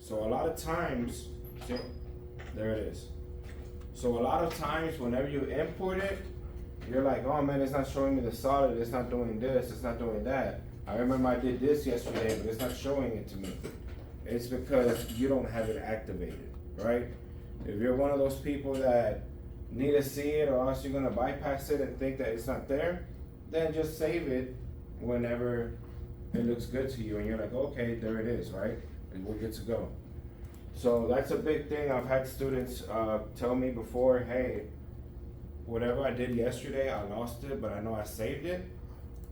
So a lot of times, see, there it is. So a lot of times whenever you import it, you're like, oh man, it's not showing me the solid, it's not doing this, it's not doing that. I remember I did this yesterday, but it's not showing it to me. It's because you don't have it activated, right? If you're one of those people that need to see it or else you're gonna bypass it and think that it's not there, then just save it whenever it looks good to you and you're like, okay, there it is, right? And we're good to go. So that's a big thing. I've had students tell me before, hey, whatever I did yesterday, I lost it, but I know I saved it.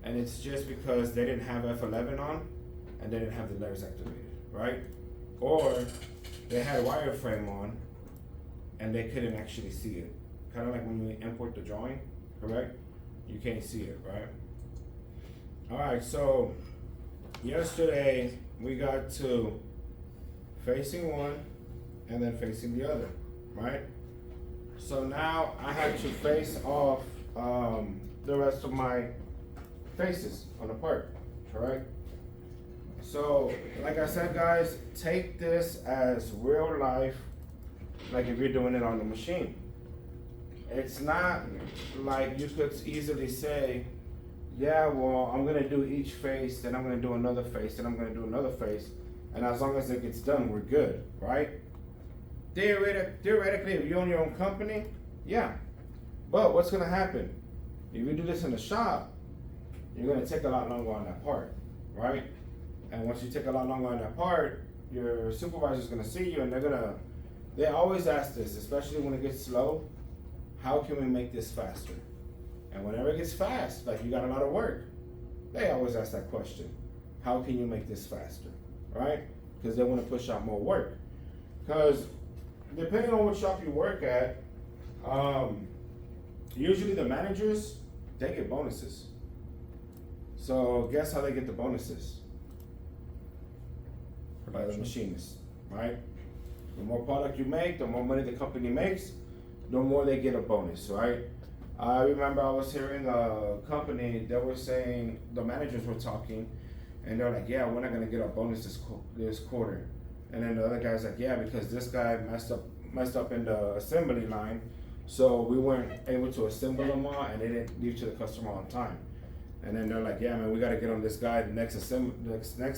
And it's just because they didn't have F11 on and they didn't have the layers activated, right? Or they had wireframe on and they couldn't actually see it. Kind of like when you import the drawing, correct? You can't see it, right? All right, so yesterday we got to facing one and then facing the other, right? So now I have to face off the rest of my faces on the part, correct? So like I said, guys, take this as real life, like if you're doing it on the machine. It's not like you could easily say, yeah, well, I'm gonna do each face, then I'm gonna do another face, then I'm gonna do another face, and as long as it gets done, we're good, right? Theoretically, if you own your own company, yeah. But what's gonna happen? If you do this in the shop, you're gonna take a lot longer on that part, right? And once you take a lot longer on that part, your supervisor's gonna see you and they always ask this, especially when it gets slow, how can we make this faster? And whenever it gets fast, like you got a lot of work, they always ask that question. How can you make this faster, right? Because they want to push out more work. Because depending on what shop you work at, usually the managers, they get bonuses. So guess how they get the bonuses? By the machinists, right? The more product you make, the more money the company makes, the more they get a bonus, right? I remember I was hearing a company, they were saying, the managers were talking, and they're like, yeah, we're not gonna get our bonus this quarter. And then the other guy's like, yeah, because this guy messed up in the assembly line, so we weren't able to assemble them all, and they didn't leave to the customer on time. And then they're like, yeah, man, we gotta get on this guy next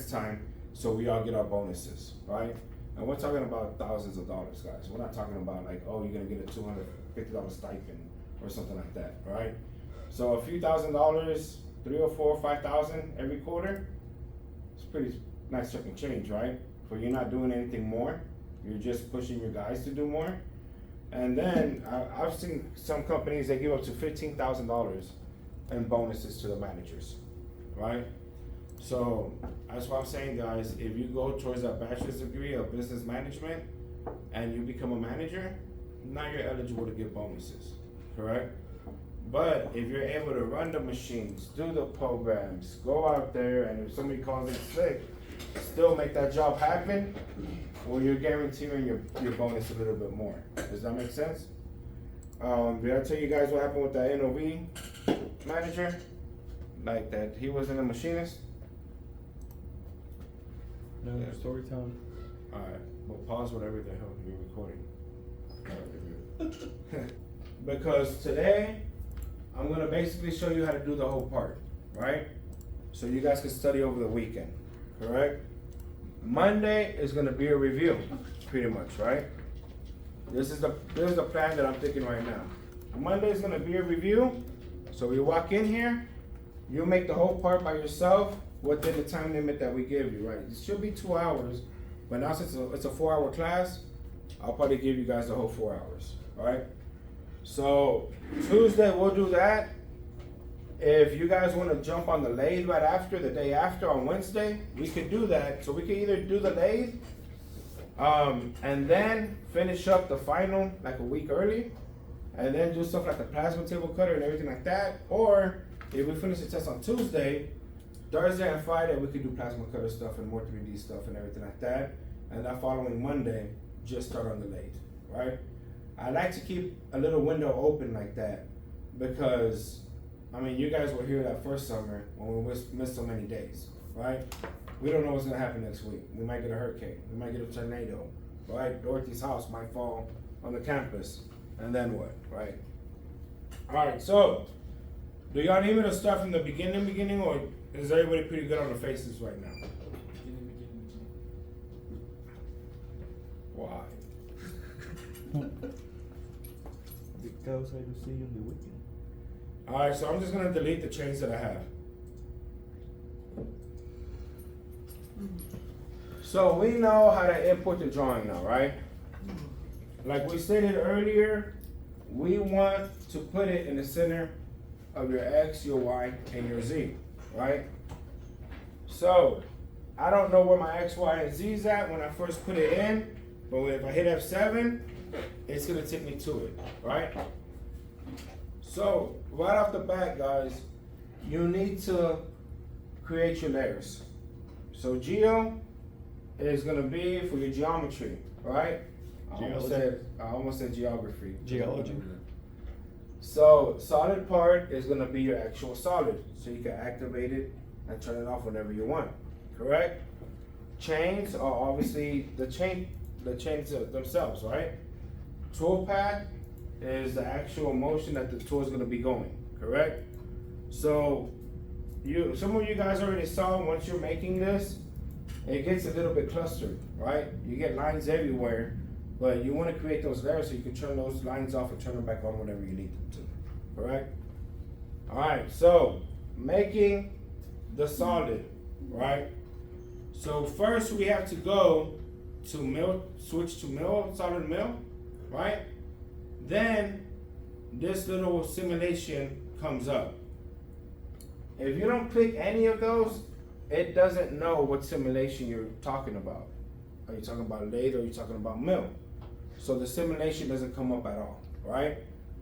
time, so we all get our bonuses, right? And we're talking about thousands of dollars, guys. We're not talking about like, oh, you're gonna get a $250 stipend or something like that, right? So a few $1,000s, 3 or 4 or 5,000 every quarter, it's pretty nice chunk of change, right? For you not doing anything more, you're just pushing your guys to do more. And then I've seen some companies, they give up to $15,000 in bonuses to the managers, right? So that's what I'm saying, guys. If you go towards a bachelor's degree of business management and you become a manager, now you're eligible to get bonuses, correct? But if you're able to run the machines, do the programs, go out there, and if somebody calls in sick, still make that job happen, well, you're guaranteeing your bonus a little bit more. Does that make sense? Did I tell you guys what happened with that NOV manager? Like that he wasn't a machinist? No, story time. Alright, well pause whatever the hell you're recording. Because today, I'm gonna basically show you how to do the whole part, right? So you guys can study over the weekend, correct? Monday is gonna be a review, pretty much, right? This is the plan that I'm thinking right now. Monday is gonna be a review. So we walk in here, you make the whole part by yourself within the time limit that we give you, right? It should be 2 hours, but now since it's a 4-hour class, I'll probably give you guys the whole 4 hours, right? So Tuesday we'll do that. If you guys want to jump on the lathe right after, the day after on Wednesday, we could do that. So we can either do the lathe and then finish up the final like a week early, and then do stuff like the plasma table cutter and everything like that. Or if we finish the test on Tuesday, Thursday and Friday we could do plasma cutter stuff and more 3D stuff and everything like that. And that following Monday, just start on the lathe, right? I like to keep a little window open like that because, I mean, you guys were here that first summer when we missed so many days, right? We don't know what's gonna happen next week. We might get a hurricane. We might get a tornado, right? Dorothy's house might fall on the campus, and then what, right? All right, so do y'all need me to start from the beginning, or is everybody pretty good on the faces right now? Why? Because I will see you in the weekend. All right, so I'm just gonna delete the chains that I have. So we know how to import the drawing now, right? Like we stated earlier, we want to put it in the center of your X, your Y, and your Z, right? So I don't know where my X, Y, and Z is at when I first put it in, but if I hit F7, it's gonna take me to it, right? So right off the bat, guys, you need to create your layers. So geo is gonna be for your geometry, right? I almost said geography. Geology. So solid part is gonna be your actual solid, so you can activate it and turn it off whenever you want. Correct? Chains are obviously the chains themselves, right? Toolpath is the actual motion that the tool is gonna be going. Correct? So some of you guys already saw once you're making this, it gets a little bit clustered, right? You get lines everywhere, but you want to create those layers so you can turn those lines off and turn them back on whenever you need them to, correct? All right, so making the solid, right? So first we have to go to mill, switch to mill, solid mill, right? Then this little simulation comes up. If you don't click any of those, it doesn't know what simulation you're talking about. Are you talking about lathe or are you talking about mill? So the simulation doesn't come up at all, right?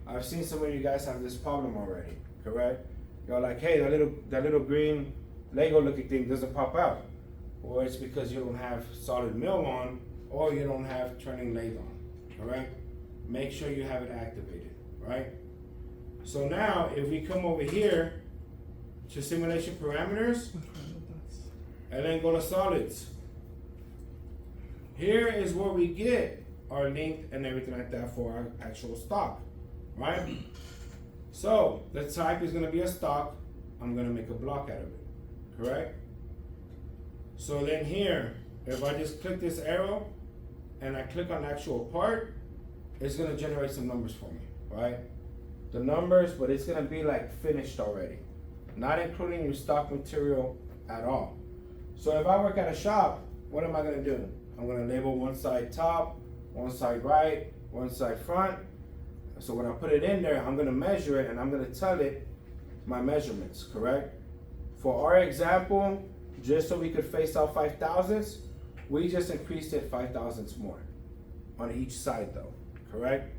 I've seen some of you guys have this problem already, correct? You're like, hey, that little green Lego looking thing doesn't pop out. Or it's because you don't have solid mill on or you don't have turning lathe on, correct? Make sure you have it activated, right? So now if we come over here to simulation parameters, and then go to solids. Here is where we get our length and everything like that for our actual stock, right? So the type is gonna be a stock. I'm gonna make a block out of it, correct? So then here, if I just click this arrow and I click on the actual part, it's gonna generate some numbers for me, right? The numbers, but it's gonna be like finished already, not including your stock material at all. So if I work at a shop, what am I gonna do? I'm gonna label one side top, one side right, one side front. So when I put it in there, I'm gonna measure it and I'm gonna tell it my measurements, correct? For our example, just so we could face out 5,000s, we just increased it 5,000s more on each side though, correct?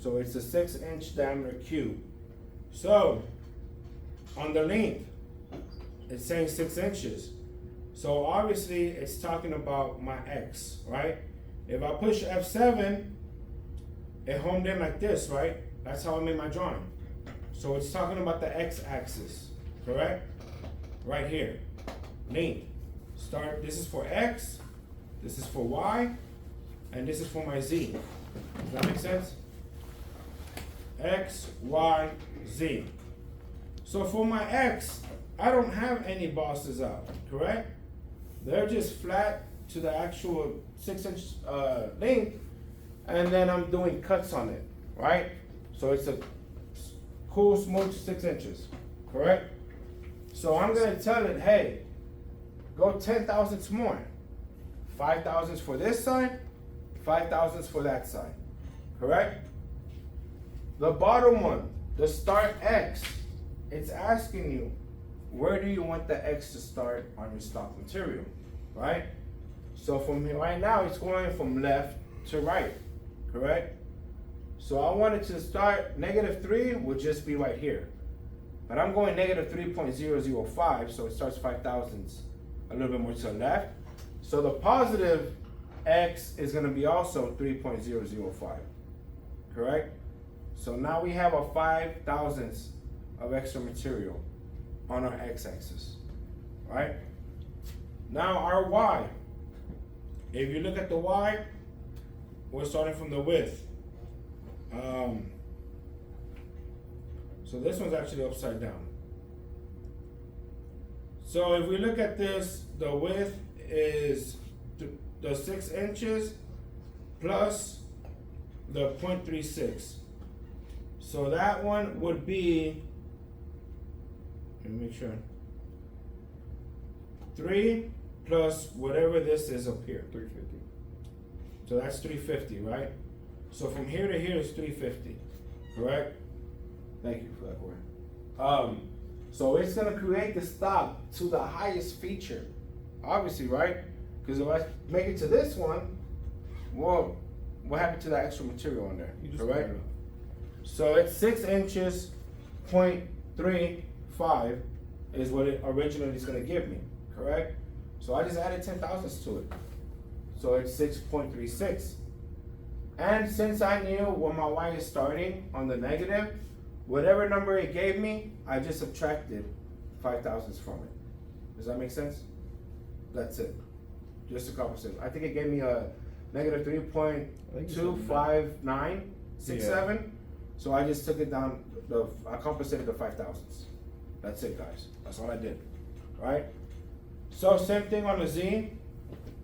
So it's a 6-inch diameter cube. So on the length, it's saying 6 inches. So obviously it's talking about my X, right? If I push F7, it homed in like this, right? That's how I made my drawing. So it's talking about the X axis, correct? Right here, length. This is for X, this is for Y, and this is for my Z. Does that make sense? X, Y, Z. So for my X, I don't have any bosses out, correct? They're just flat to the actual 6-inch length, and then I'm doing cuts on it, right? So it's a cool, smooth 6 inches, correct? So I'm gonna tell it, hey, go 10 thousandths more. 5 thousandths for this side, 5 thousandths for that side, correct? The bottom one, the start X, it's asking you, where do you want the X to start on your stock material, right? So from here, right now, it's going from left to right, correct? So I want it to start, -3 would just be right here. But I'm going -3.005, so it starts 5 thousandths a little bit more to the left. So the positive X is gonna be also 3.005, correct? So now we have a 5 thousandths of extra material on our X-axis, right? Now our Y. If you look at the Y, we're starting from the width. So this one's actually upside down. So if we look at this, the width is the 6 inches plus the 0.36. So that one would be, let me make sure, 3 plus whatever this is up here. 350. So that's 350, right? So from here to here is 350, correct? Thank you for that word. So it's gonna create the stock to the highest feature, obviously, right? Because if I make it to this one, well, what happened to that extra material on there, correct? So it's 6 inches, 0.35 is what it originally is gonna give me, correct? So I just added 10 thousandths to it. So it's 6.36. And since I knew when my Y is starting on the negative, whatever number it gave me, I just subtracted 5 thousandths from it. Does that make sense? That's it. Just to compensate. I think it gave me a negative 3.25967. So I just took it down, I compensated the 5 thousandths. That's it, guys. That's all I did, right? So same thing on the Z.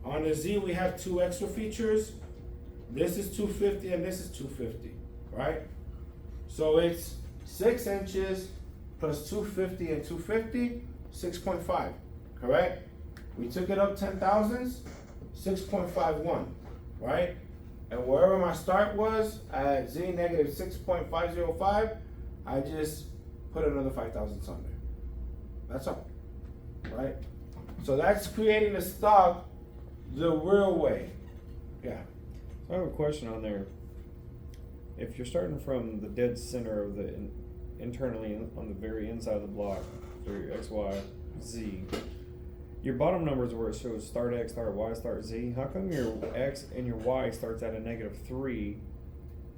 On the Z, we have 2 extra features. This is 250 and this is 250, right? So it's 6 inches plus 250 and 250, 6.5, correct? We took it up 10 thousandths, 6.51, right? And wherever my start was at Z negative 6.505, I just put another 5 thousandths on there. That's all, right? So that's creating the stock the real way. Yeah. So I have a question on there. If you're starting from the dead center of the internally on the very inside of the block for your X, Y, Z, your bottom numbers where it shows start X, start Y, start Z, how come your X and your Y starts at a -3,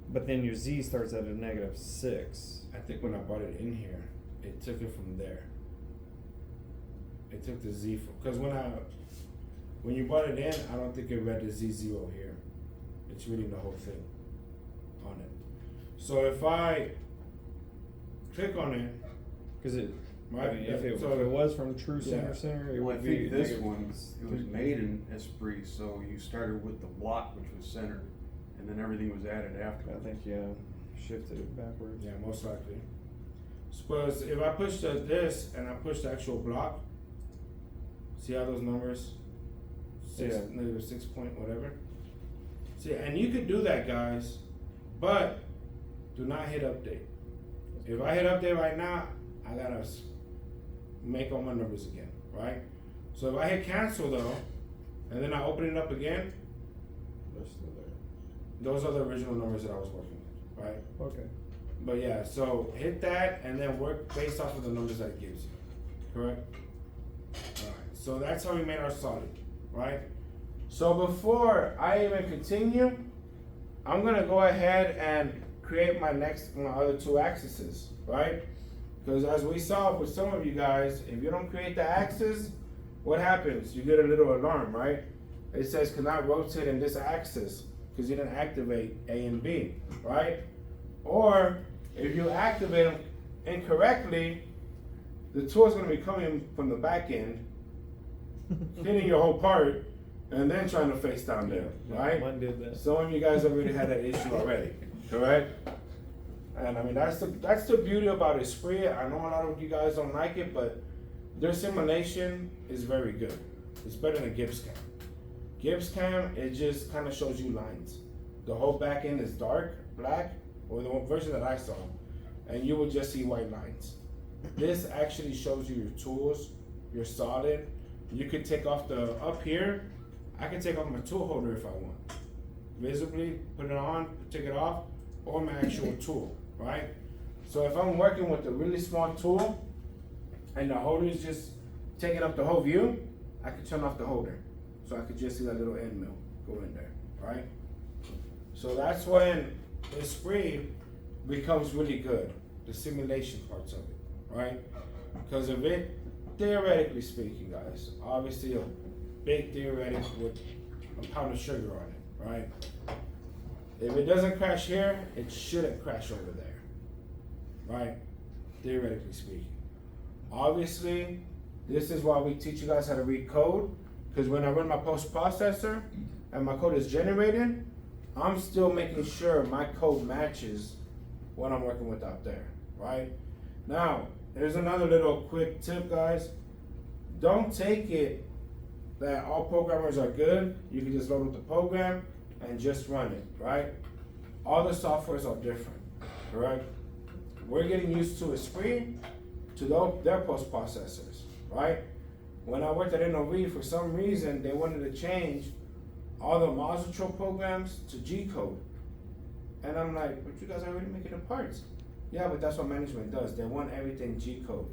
but then your Z starts at a -6? I think when I brought it in here, it took it from there. It took the Z from, because when you brought it in, I don't think it read the Z0 here. It's reading the whole thing on it. So if I click on it, Because it, right? I mean, if it so was from true center, yeah. center, it Well, I would be think this negative- one, it was made in eSprit, so you started with the block, which was centered, and then everything was added I after. think, yeah, shifted it backwards. Yeah, most likely. Suppose if I push this and I push the actual block, see how those numbers, Yeah. negative 6 point whatever. See, and you could do that, guys, but do not hit update. If I hit update right now, I gotta make all my numbers again, right? So if I hit cancel though, and then I open it up again, They're still there. those are the original numbers that I was working with, right? Okay. But yeah, so hit that and then work based off of the numbers that it gives you, correct? Alright, so that's how we made our solid, right? So before I even continue, I'm gonna go ahead and create my other 2 axes, right? Because as we saw with some of you guys, if you don't create the axis, what happens? You get a little alarm, right? It says cannot rotate in this axis because you didn't activate A and B, right? Or if you activate them incorrectly, the tool is going to be coming from the back end, hitting your whole part, and then trying to face down there, right? Mine did that. Some of you guys already had that issue already, correct? And I mean, that's the beauty about eSprit. I know a lot of you guys don't like it, but their simulation is very good. It's better than GibbsCam. GibbsCam, it just kind of shows you lines. The whole back end is dark, black, or the one version that I saw, and you will just see white lines. This actually shows you your tools, your solid. You could take off up here, I can take off my tool holder if I want. Visibly, put it on, take it off, or my actual tool, right? So if I'm working with a really small tool, and the holder is just taking up the whole view, I can turn off the holder. So I could just see that little end mill go in there, right? So that's when eSprit becomes really good, the simulation parts of it, right? Because of it, theoretically speaking, guys, obviously big theoretic with a pound of sugar on it, right? If it doesn't crash here, it shouldn't crash over there, right? Theoretically speaking. Obviously, this is why we teach you guys how to read code, because when I run my post processor and my code is generated, I'm still making sure my code matches what I'm working with out there, right? Now, here's another little quick tip, guys. Don't take it that all programmers are good. You can just load up the program and just run it, right? All the softwares are different, correct? We're getting used to eSprit, to their post processors, right? When I worked at NOV, for some reason, they wanted to change all the module programs to G code. And I'm like, but you guys are already making the parts. Yeah, but that's what management does. They want everything G code.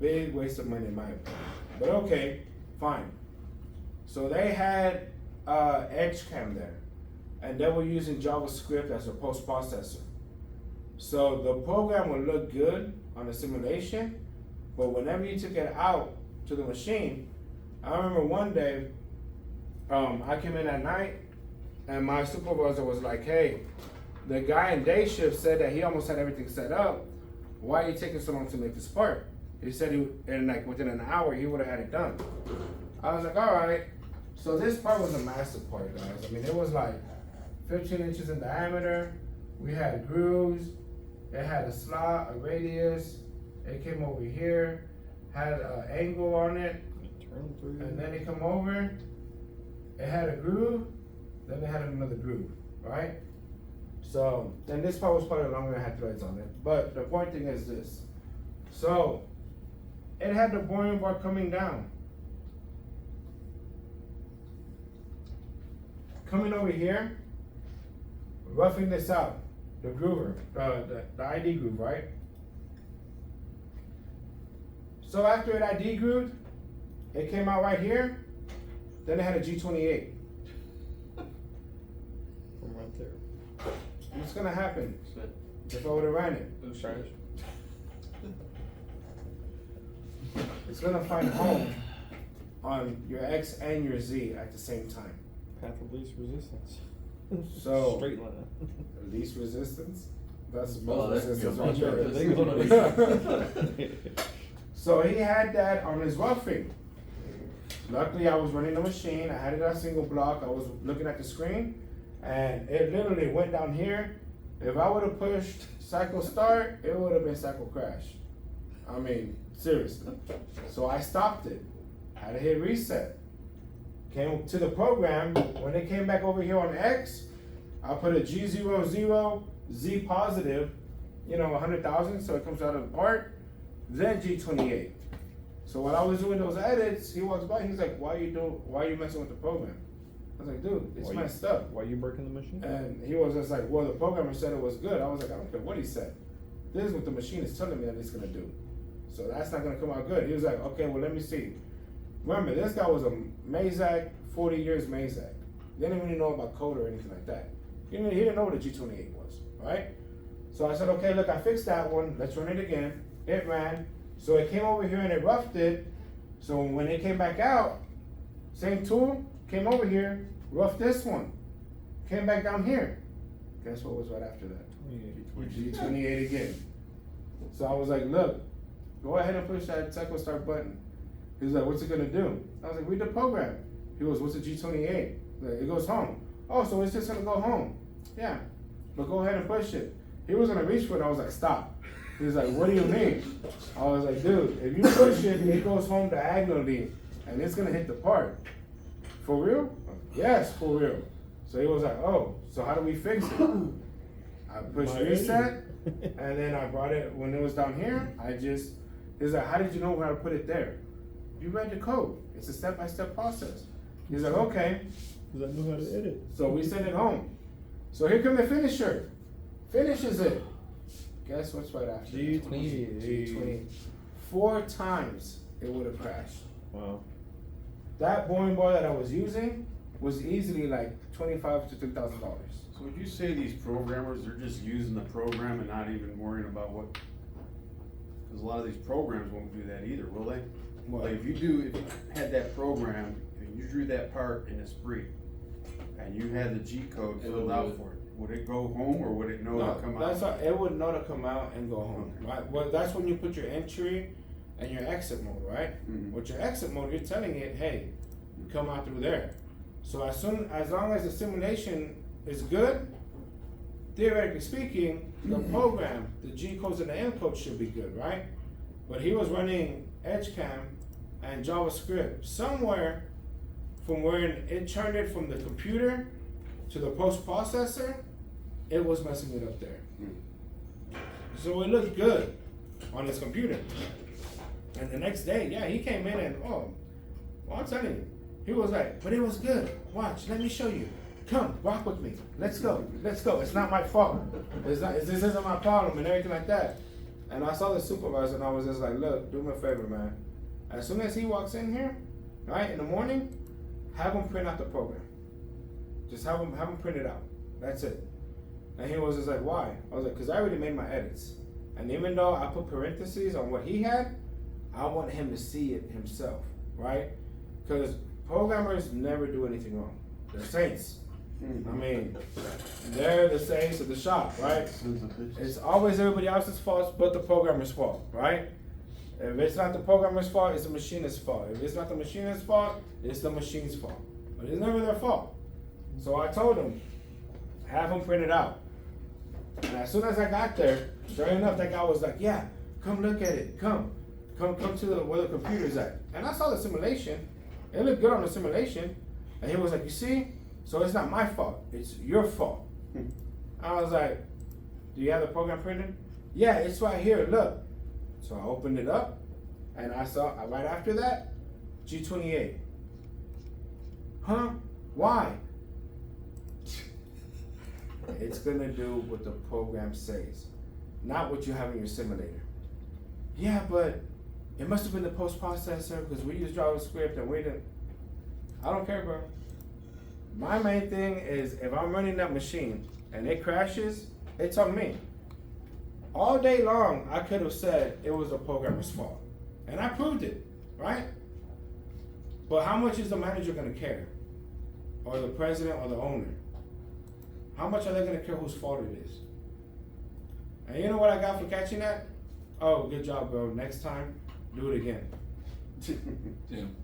Big waste of money in my opinion. But okay, fine. So they had EdgeCam there, and they were using JavaScript as a post processor. So the program would look good on the simulation, but whenever you took it out to the machine, I remember one day, I came in at night, and my supervisor was like, hey, the guy in day shift said that he almost had everything set up. Why are you taking so long to make this part? He said within an hour, he would have had it done. I was like, all right. So this part was a massive part, guys. I mean, it was like 15 inches in diameter. We had grooves. It had a slot, a radius. It came over here, had an angle on it. And then it come over. It had a groove. Then it had another groove, right? So then this part was probably longer and had threads on it. But the point thing is this. So it had the boring bar coming down. Coming over here, roughing this out, the groover, the ID groove, right? So after it ID grooved, it came out right here, then it had a G28. From right there. What's gonna happen if I would've ran it? It's gonna find home on your X and your Z at the same time. Path of least resistance. So straight line. Least resistance? That's Oh, most that's resistance good. right They go there. So he had that on his roughing. Luckily I was running the machine, I had it on single block, I was looking at the screen, and it literally went down here. If I would've pushed cycle start, it would've been cycle crash. I mean, seriously. So I stopped it, had to hit reset. Came to the program, when it came back over here on X, I put a G00, Z positive, 100,000, so it comes out of the part, then G28. So while I was doing those edits, he walks by, he's like, why are you messing with the program? I was like, dude, it's messed up. Why are you breaking the machine? And he was just like, well, the programmer said it was good. I was like, I don't care what he said. This is what the machine is telling me that it's gonna do. So that's not gonna come out good. He was like, okay, well, let me see. Remember, this guy was a Mazak, 40 years Mazak. Didn't really know about code or anything like that. He didn't know what a G28 was, right? So I said, okay, look, I fixed that one. Let's run it again. It ran. So it came over here and it roughed it. So when it came back out, same tool, came over here, roughed this one. Came back down here. Guess what was right after that? G28 again. So I was like, look, go ahead and push that cycle start button. He was like, what's it gonna do? I was like, read the program. He goes, what's a G28? Like, it goes home. Oh, so it's just gonna go home. Yeah, but go ahead and push it. He was gonna reach for it, I was like, stop. He was like, what do you mean? I was like, dude, if you push it, it goes home diagonally, and it's gonna hit the part. For real? Yes, for real. So he was like, oh, so how do we fix it? I pushed reset, and then I brought it, when it was down here, he's like, how did you know how to put it there? You read the code. It's a step-by-step process. He's like, okay. Because I know how to edit. So we sent it home. So here come the finisher. Finishes it. Guess what's right after? G20. 4 times it would have crashed. Wow. That boring bar that I was using was easily like $25,000 to $3,000. So would you say these programmers, they're just using the program and not even worrying about what, because a lot of these programs won't do that either, will they? What? Like if you had that program and you drew that part in eSprit and you had the G code It filled would out do it. for it, would it go home or would it know No, to come that's out? it would know to come out and go home, right? Well, that's when you put your entry and your exit mode, right? Mhm. With your exit mode, you're telling it, hey, come out through there. So as long as the simulation is good, theoretically speaking, the program, the G codes and the M codes should be good, right? But he was running EdgeCam and JavaScript somewhere from where it turned it from the computer to the post processor, it was messing it up there. So it looked good on his computer. And the next day, yeah, he came in and well, I'm telling you, he was like, but it was good. Watch, let me show you. Come, walk with me. Let's go. Let's go. It's not my fault. This isn't my problem and everything like that. And I saw the supervisor and I was just like, look, do me a favor, man. As soon as he walks in here, right, in the morning, have him print out the program. Just have him print it out. That's it. And he was just like, why? I was like, because I already made my edits. And even though I put parentheses on what he had, I want him to see it himself, right? Because programmers never do anything wrong. They're saints. I mean, they're the saints of the shop, right? It's always everybody else's fault but the programmer's fault, right? If it's not the programmer's fault, it's the machinist's fault. If it's not the machinist's fault, it's the machine's fault. But it's never their fault. So I told him, have him print it out. And as soon as I got there, sure enough, that guy was like, yeah, come look at it. Come to where the computer's at. And I saw the simulation. It looked good on the simulation. And he was like, you see? So it's not my fault. It's your fault. I was like, do you have the program printed? Yeah, it's right here. Look. So I opened it up. And I saw, right after that, G28. Huh? Why? It's going to do what the program says, not what you have in your simulator. Yeah, but it must have been the post processor because we use JavaScript and we didn't. I don't care, bro. My main thing is if I'm running that machine and it crashes, it's on me. All day long, I could have said it was the programmer's fault. And I proved it, right? But how much is the manager going to care? Or the president or the owner? How much are they going to care whose fault it is? And you know what I got for catching that? Oh, good job, bro. Next time, do it again. Damn.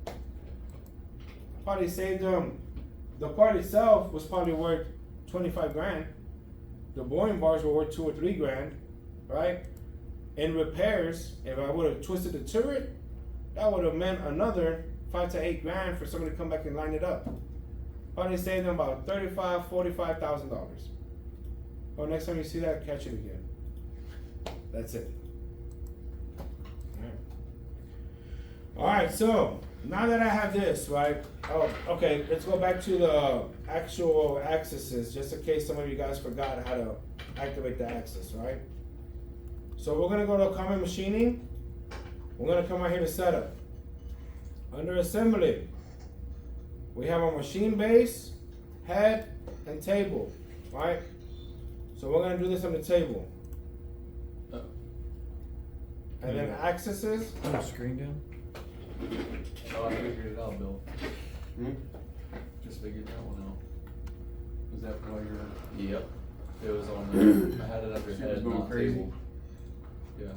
Probably saved them. The part itself was probably worth 25 grand. The boring bars were worth 2 or 3 grand, right? In repairs, if I would have twisted the turret, that would have meant another 5 to 8 grand for somebody to come back and line it up. Probably saved them about $35,000, $45,000. Well, next time you see that, catch it again. That's it. All right, so now that I have this, right? Oh, okay, let's go back to the actual accesses, just in case some of you guys forgot how to activate the access, right? So we're gonna go to common machining. We're gonna come right here to setup. Under assembly, we have our machine base, head, and table, right? So we're gonna do this on the table. And then accesses. Turn the screen down. Oh, I figured it out, Bill. Hmm? Just figured that one out. Was that why you're? Yep. It was on the, I had it under She was head, going not crazy. table. Yeah.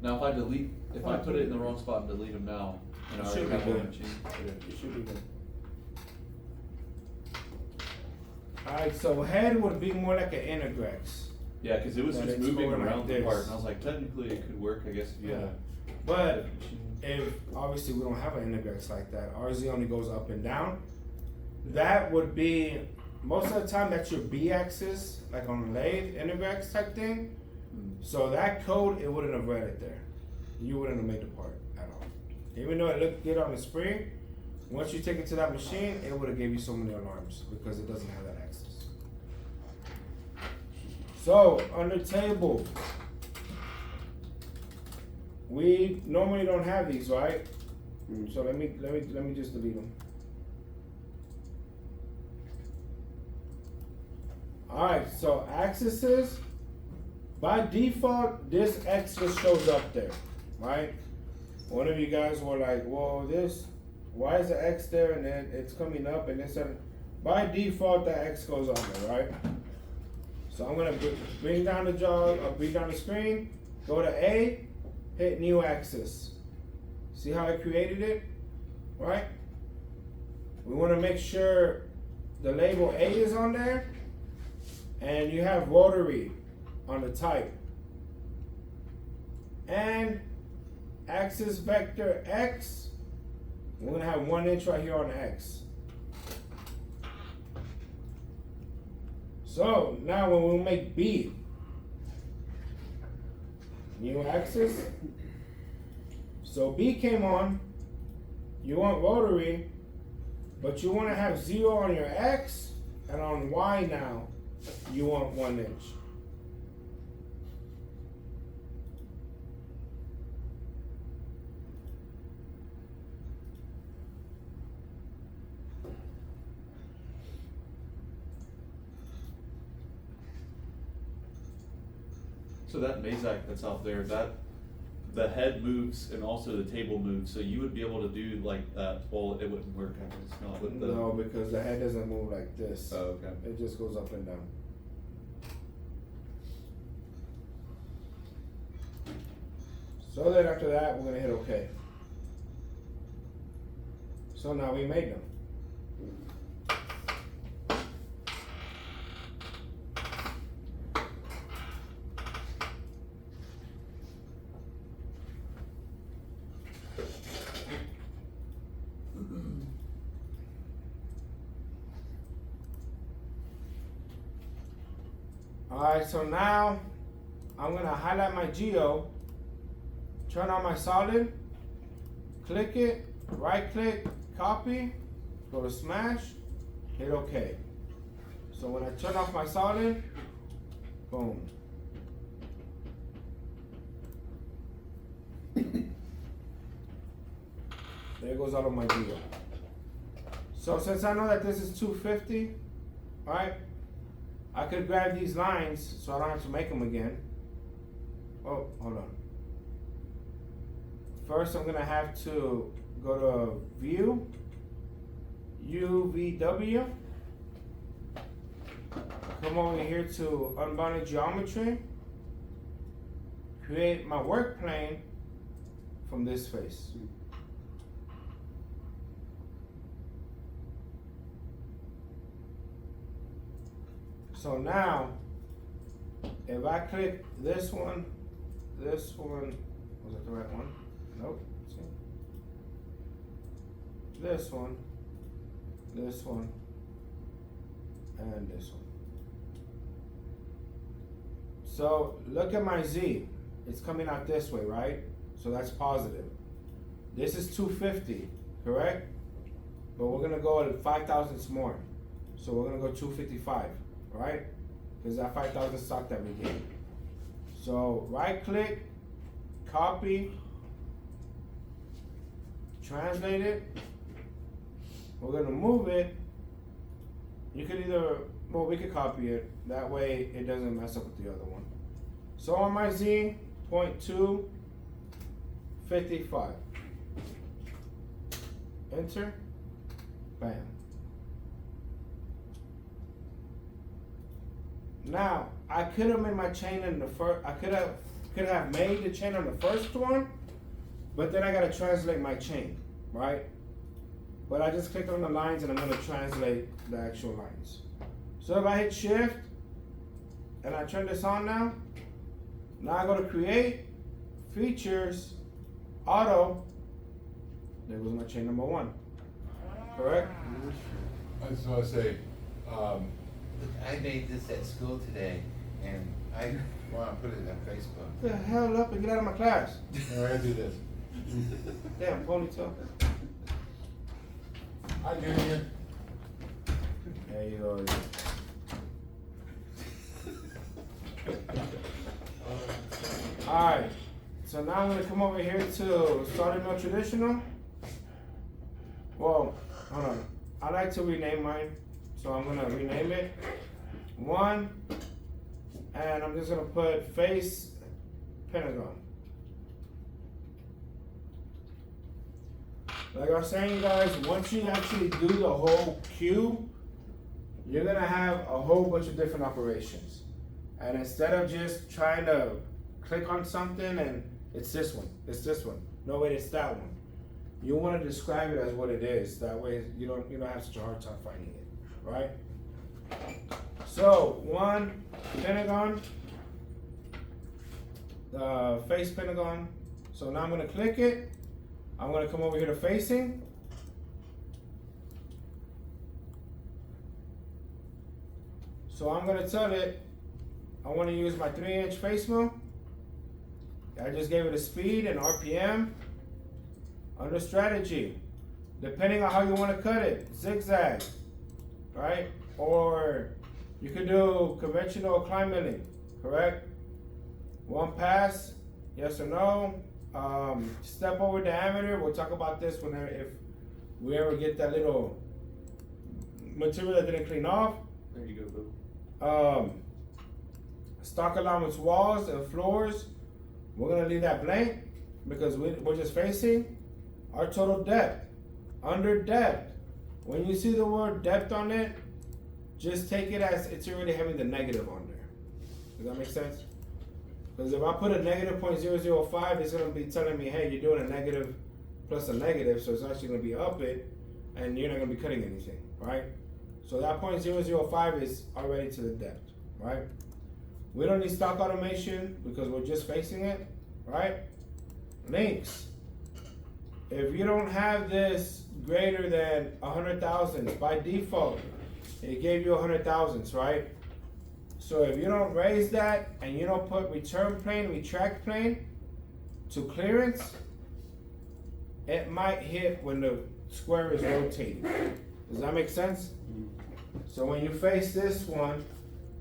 Now if I put it in the wrong spot and delete them now, and I Should already be have one good. machine. It should be good. Alright, so head would be more like an integrex. Yeah, cause it was That just it's moving going like around the this. part, and I was like, technically it could work, I guess, if you had Yeah. a But different machine. if obviously we don't have an integrex like that, ours only goes up and down. That would be most of the time that's your B axis, like on the lathe integrex type thing. So that code it wouldn't have read it there. You wouldn't have made the part at all. Even though it looked good on the spring, once you take it to that machine, it would have gave you so many alarms because it doesn't have that access. So under table, we normally don't have these, right? So let me just delete them. Alright, so accesses, by default, this X just shows up there. right? One of you guys were like, well, why is the X there and then it's coming up and this, by default the X goes on there, right? So I'm gonna bring down the bring down the screen, go to A, hit new axis. See how I created it, right? We wanna make sure the label A is on there and you have rotary on the type. And axis vector X, we're gonna have 1 inch right here on X. So now when we make B, new axis. So B came on, you want rotary, but you want to have 0 on your X, and on Y now, you want 1 inch. So that Mazak that's out there, that the head moves and also the table moves, so you would be able to do like that. Well, it wouldn't work, I guess not with the. No, because the head doesn't move like this. Oh, okay. It just goes up and down. So then after that, we're gonna hit OK. So now we made them. Alright, so now I'm gonna highlight my geo, turn on my solid, click it, right click, copy, go to smash, hit OK. So when I turn off my solid, boom. There goes all of my geo. So since I know that this is 250, alright, I could grab these lines so I don't have to make them again. Oh, hold on. First, I'm gonna have to go to View, UVW, come over here to Unbounded Geometry, create my work plane from this face. So now, if I click this one, was it the right one? Nope. See? This one, and this one. So look at my Z. It's coming out this way, right? So that's positive. This is 250, correct? But we're gonna go at 5 thousandths more. So we're gonna go 255. Right? Because that 5,000 stock that we gave. So right click, copy, translate it. We're gonna move it. You could we could copy it. That way it doesn't mess up with the other one. So on my Z, 0.255. Enter, bam. Now, I could have made my chain in the first, I could have made the chain on the first one, but then I gotta translate my chain, right? But I just click on the lines and I'm gonna translate the actual lines. So if I hit Shift, and I turn this on now I go to Create, Features, Auto, there goes my chain number 1, correct? I just wanna say, I made this at school today, and I want to put it on Facebook. Get the hell up and get out of my class. all right, I do this. Damn, ponytail. Hi, Junior. There you go. Alright, so now I'm going to come over here to Starting No Traditional. Well, hold on. I like to rename mine, so I'm going to rename it 1, and I'm just going to put face pentagon. Like I was saying, guys, once you actually do the whole cube, you're gonna have a whole bunch of different operations. And instead of just trying to click on something and it's this one, no wait, it's that one. You wanna describe it as what it is. That way you don't have such a hard time finding it, right? So, one pentagon, the face pentagon. So now I'm gonna click it. I'm gonna come over here to facing. So I'm gonna tell it, I wanna use my 3-inch face mill. I just gave it a speed and RPM. Under strategy, depending on how you wanna cut it, zigzag, right? Or you could do conventional climb milling, correct? One pass, yes or no. Step over diameter, we'll talk about this if we ever get that little material that didn't clean off. There you go, Bill. Stock allowance walls and floors, we're gonna leave that blank because we're just facing. Our total depth, under depth, when you see the word depth on it, just take it as it's already having the negative on there. Does that make sense? Because if I put a negative 0.005, it's gonna be telling me, hey, you're doing a negative plus a negative, so it's actually gonna be up it, and you're not gonna be cutting anything, right? So that 0.005 is already to the depth, right? We don't need stock automation because we're just facing it, right? Links. If you don't have this greater than 100 thousandths, by default, it gave you 100 thousandths, right? So if you don't raise that and you don't put return plane, retract plane to clearance, it might hit when the square is rotating. Does that make sense? So when you face this one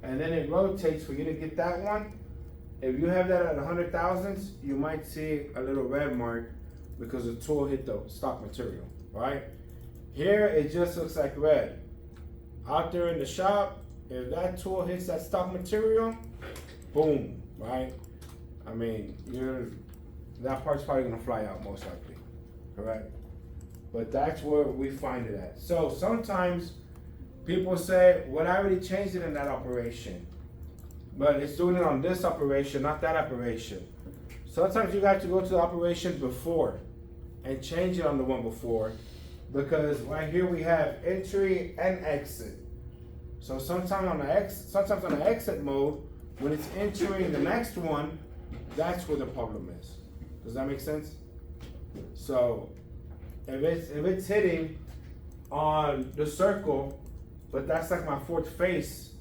and then it rotates for you to get that one, if you have that at 100 thousandths, you might see a little red mark because the tool hit the stock material, right? Here it just looks like red. Out there in the shop, if that tool hits that stock material, boom, right? I mean, that part's probably gonna fly out most likely, correct? But that's where we find it at. So sometimes people say, well, I already changed it in that operation, but it's doing it on this operation, not that operation. Sometimes you got to go to the operation before and change it on the one before, because right here we have entry and exit. So sometimes on the exit mode, when it's entering the next one, that's where the problem is. Does that make sense? So if it's hitting on the circle, but that's like my fourth face,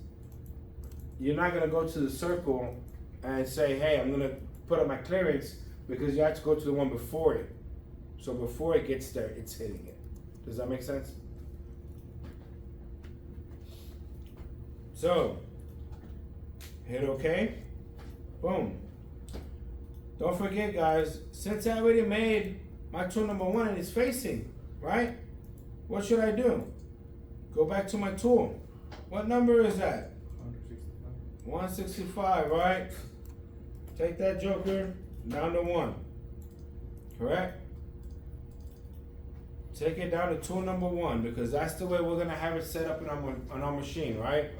you're not gonna go to the circle and say, hey, I'm gonna put up my clearance, because you have to go to the one before it. So before it gets there, it's hitting it. Does that make sense? So, hit OK, boom. Don't forget, guys, since I already made my tool number one and it's facing, right? What should I do? Go back to my tool. What number is that? 165, right? Take that joker down to 1, correct? Take it down to tool number 1, because that's the way we're gonna have it set up on our machine, right?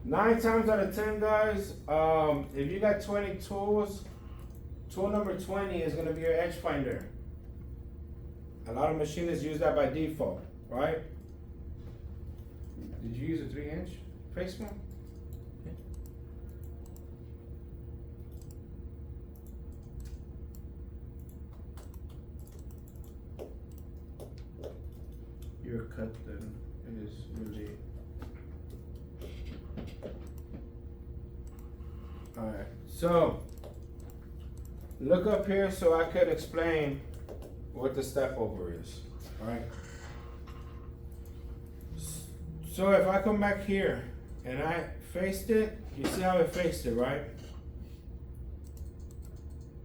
9 times out of 10, guys, if you got 20 tools, tool number 20 is gonna be your edge finder. A lot of machinists use that by default, right? Did you use a 3-inch face mount? Your cut then is really. Alright, so look up here so I could explain what the step over is. Alright. So if I come back here and I faced it, you see how it faced it, right?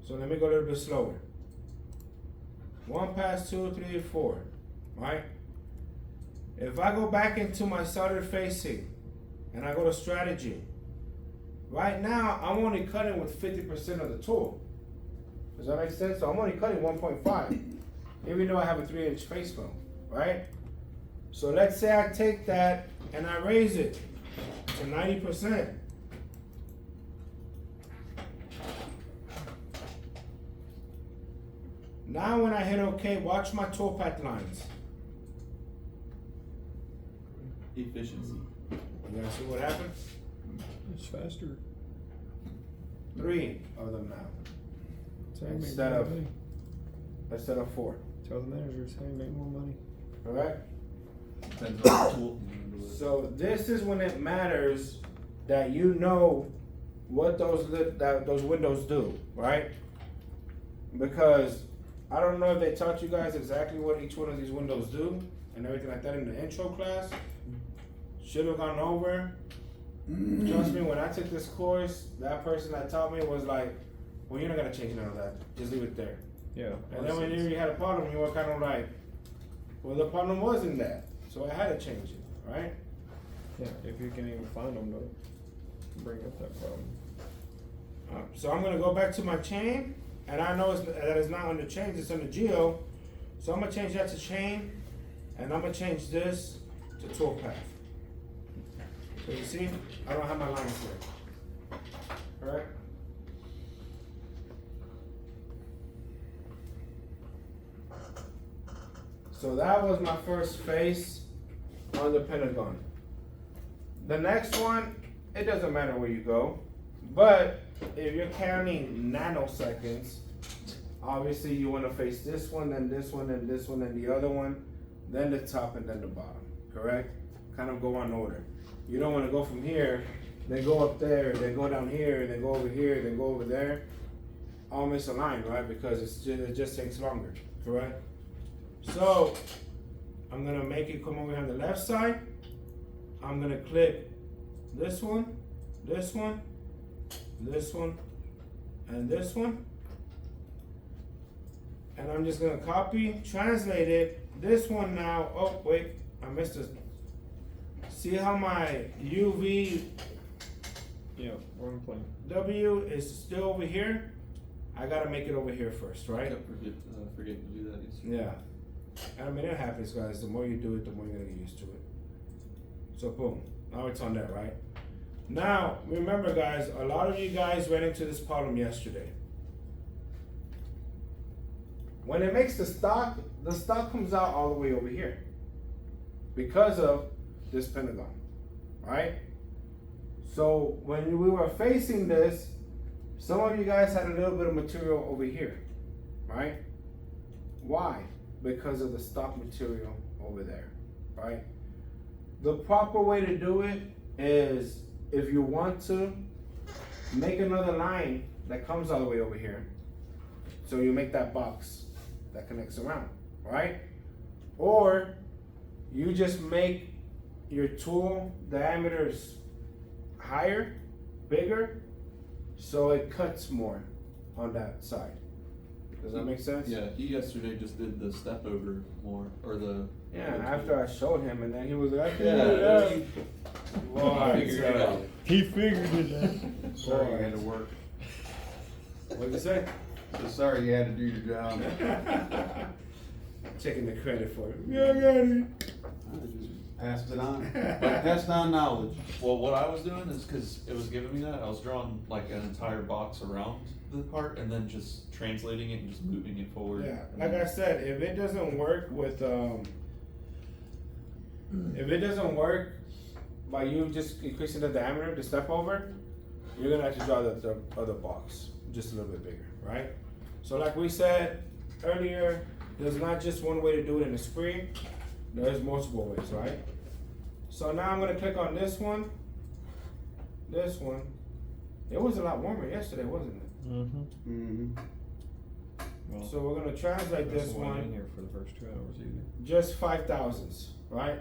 So let me go a little bit slower. 1 pass, 2, 3, 4, right? If I go back into my soldered facing and I go to strategy, right now I'm only cutting with 50% of the tool. Does that make sense? So I'm only cutting 1.5. even though I have a 3-inch face film, right? So let's say I take that and I raise it to 90%. Now when I hit OK, watch my toolpath lines. Efficiency. You guys see what happened? It's faster. 3 of them now, So you make Instead more of- money. instead of 4, Tell the managers how you make more money. alright? Depends on the tool. So this is when it matters that you know what those windows do, right? Because I don't know if they taught you guys exactly what each one of these windows do and everything like that in the intro class. Should have gone over. Trust me, when I took this course, that person that taught me was like, well, you're not gonna change none of that. Just leave it there. Yeah. And then when you had a problem, you were kind of like, well, the problem wasn't that. So I had to change it, right? Yeah, if you can even find them to bring up that problem. So I'm gonna go back to my chain, and I know that it's not under change, it's under geo. So I'm gonna change that to chain, and I'm gonna change this to toolpath. So you see, I don't have my lines here. Alright? So that was my first face on the pentagon. The next one, it doesn't matter where you go, but if you're counting nanoseconds, obviously you want to face this one, then this one, then this one, then the other one, then the top, and then the bottom, correct? Kind of go on order. You don't want to go from here, then go up there, then go down here, then go over here, then go over there. All misaligned, right? Because it just takes longer, correct? So I'm gonna make it come over here on the left side. I'm gonna click this one, this one, this one, and this one. And I'm just gonna copy, translate it. This one now, oh wait, I missed this. See how my UV Yeah, wrong plane. W is still over here? I gotta make it over here first, I right? kept forgetting to do that yesterday. Yeah. I mean, it happens, guys. The more you do it, the more you're gonna get used to it. So boom, now it's on that, right? Now, remember guys, a lot of you guys ran into this problem yesterday. When it makes the stock comes out all the way over here because of this pentagon, right? So when we were facing this, some of you guys had a little bit of material over here, right? Why? Because of the stock material over there, right? The proper way to do it is, if you want to, make another line that comes all the way over here. So you make that box that connects around, right? Or you just make your tool diameters higher, bigger, so it cuts more on that side. Does that make sense? Yeah, he yesterday just did the step over more, or the. Yeah, after I showed him, and then he was like, I can Yeah, do that. he Boy, figured it out. He figured it out. Sorry you had to work. What'd you say? So sorry you had to do your job. Taking the credit for it. Yeah, I got it. I just passed it on. Passed on knowledge. Well, what I was doing is, cause it was giving me that, I was drawing like an entire box around the part and then just translating it and just moving it forward. Yeah, And like then- I said, if it doesn't work with if it doesn't work by you just increasing the diameter to step over, you're gonna have to draw the other box just a little bit bigger, right? So like we said earlier, there's not just one way to do it in eSprit. There's multiple ways, right? So now I'm gonna click on this one. This one. It was a lot warmer yesterday, wasn't it? Mm-hmm. Mm-hmm. Well, So we're gonna translate this this one in one here for the first 2 hours either. just 5,000s, right?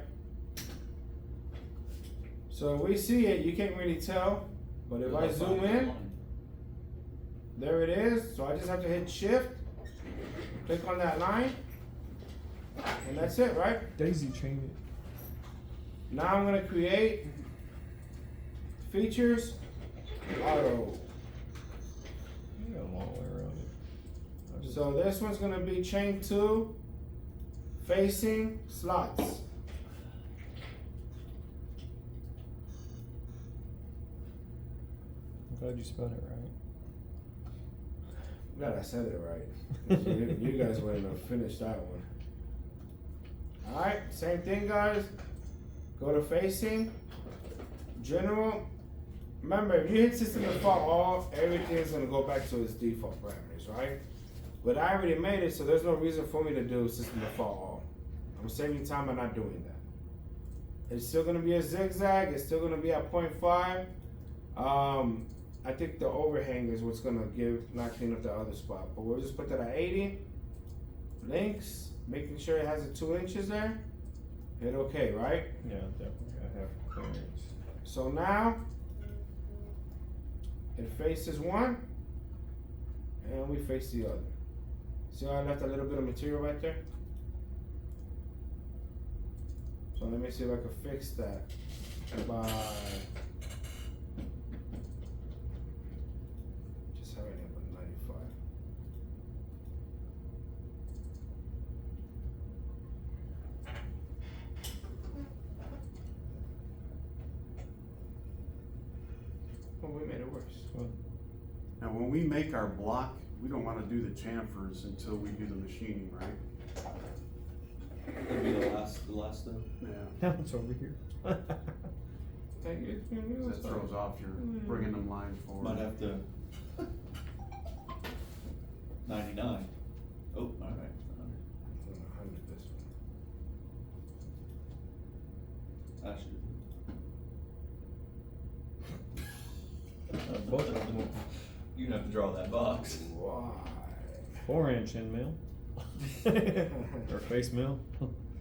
So we see it, you can't really tell, but if I zoom in, there it is. So I just have to hit shift, click on that line, and that's it, right? Daisy chain it. Now I'm gonna create features, auto. You got a long way around it. So this one's gonna be chain 2, facing, slots. I'm glad you spelled it right. Glad I said it right. You guys wouldn't have finished that one. Alright, same thing guys. Go to facing, general. Remember, if you hit system default all, everything's gonna go back to its default parameters, right? But I already made it, so there's no reason for me to do system default all. I'm saving time by not doing that. It's still gonna be a zigzag, it's still gonna be at 0.5. I think the overhang is what's gonna not clean up the other spot. But we'll just put that at 80. Links, making sure it has the 2 inches there. Hit okay, right? Yeah, definitely. I have clearance. So now, it faces one, and we face the other. See how I left a little bit of material right there? So let me see if I can fix that by just having it with 95. Oh, we made it worse. Now, when we make our block, we don't wanna do the chamfers until we do the machining, right? That'd be the last step. Yeah. Now it's over here. Thank you. 'Cause that throws off your bringing them lines forward. Might have to. 99. Oh, alright. 100 this one. I should. Both of them. You're gonna have to draw that box. Why? 4-inch end mill. Or face mill.